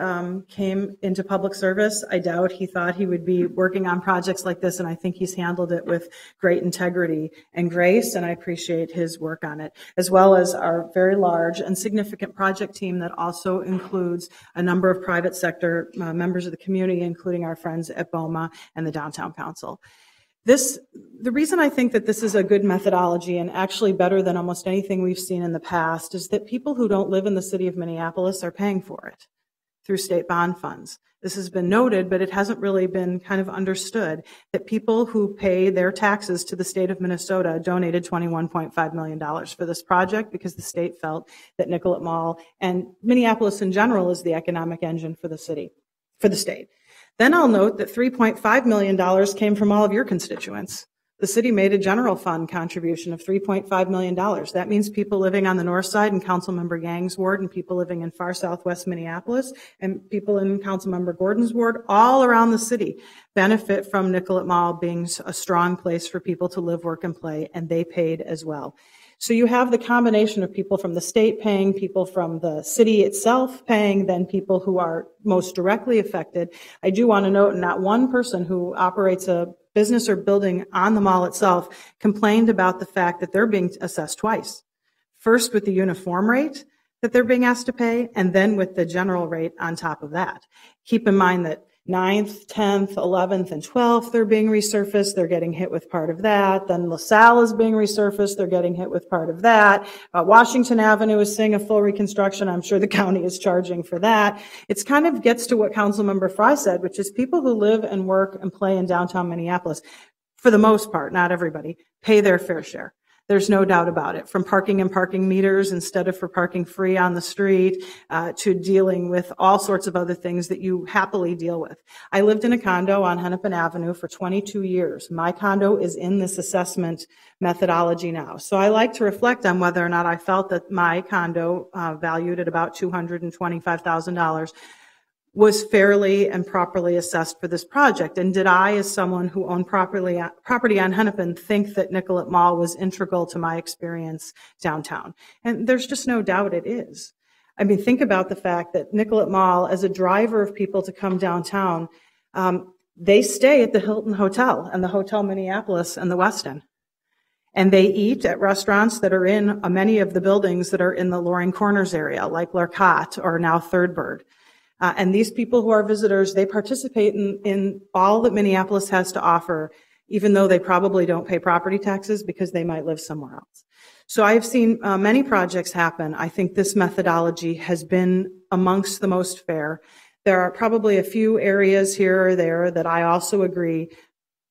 came into public service, I doubt he thought he would be working on projects like this, and I think he's handled it with great integrity and grace, and I appreciate his work on it, as well as our very large and significant project team that also includes a number of private sector members of the community, including our friends at BOMA and the Downtown Council. The reason I think that this is a good methodology and actually better than almost anything we've seen in the past is that people who don't live in the city of Minneapolis are paying for it through state bond funds. This has been noted, but it hasn't really been kind of understood that people who pay their taxes to the state of Minnesota donated $21.5 million for this project because the state felt that Nicollet Mall and Minneapolis in general is the economic engine for the city, for the state. Then I'll note that $3.5 million came from all of your constituents. The city made a general fund contribution of $3.5 million. That means people living on the north side in Councilmember Yang's ward and people living in far southwest Minneapolis and people in Councilmember Gordon's ward all around the city benefit from Nicollet Mall being a strong place for people to live, work, and play, and they paid as well. So you have the combination of people from the state paying, people from the city itself paying, then people who are most directly affected. I do want to note not one person who operates a business or building on the mall itself complained about the fact that they're being assessed twice. First with the uniform rate that they're being asked to pay, and then with the general rate on top of that. Keep in mind that 9th, 10th, 11th, and 12th, they're being resurfaced. They're getting hit with part of that. Then LaSalle is being resurfaced. They're getting hit with part of that. Washington Avenue is seeing a full reconstruction. I'm sure the county is charging for that. It's kind of gets to what Councilmember Fry said, which is people who live and work and play in downtown Minneapolis, for the most part, not everybody, pay their fair share. There's no doubt about it. From parking and parking meters instead of for parking free on the street to dealing with all sorts of other things that you happily deal with. I lived in a condo on Hennepin Avenue for 22 years. My condo is in this assessment methodology now. So I like to reflect on whether or not I felt that my condo, valued at about $225,000, was fairly and properly assessed for this project. And did I, as someone who owned property on Hennepin, think that Nicollet Mall was integral to my experience downtown? And there's just no doubt it is. I mean, think about the fact that Nicollet Mall, as a driver of people to come downtown, they stay at the Hilton Hotel and the Hotel Minneapolis and the Westin. And they eat at restaurants that are in many of the buildings that are in the Loring Corners area, like L'Arcat or now Third Bird. And these people who are visitors, they participate in all that Minneapolis has to offer, even though they probably don't pay property taxes because they might live somewhere else. So I've seen many projects happen. I think this methodology has been amongst the most fair. There are probably a few areas here or there that I also agree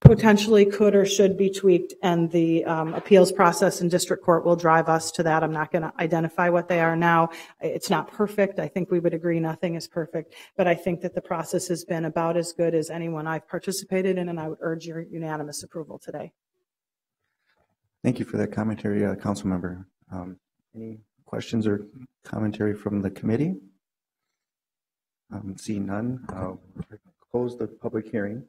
potentially could or should be tweaked, and the appeals process in district court will drive us to that. I'm not going to identify what they are now. It's not perfect. I think we would agree nothing is perfect, but I think that the process has been about as good as anyone I've participated in, and I would urge your unanimous approval today. Thank you for that commentary, Council Member. Any questions or commentary from the committee? Seeing none, I'll close the public hearing.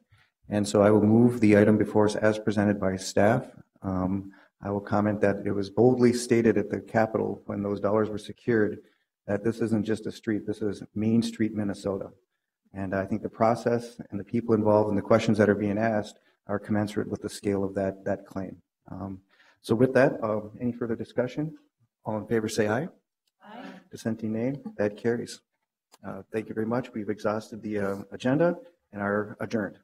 And so I will move the item before us as presented by staff. I will comment that it was boldly stated at the Capitol when those dollars were secured that this isn't just a street, this is Main Street, Minnesota. And I think the process and the people involved and the questions that are being asked are commensurate with the scale of that claim. So with that, any further discussion? All in favor say aye. Aye. Dissenting nay. That carries. Thank you very much. We've exhausted the agenda and are adjourned.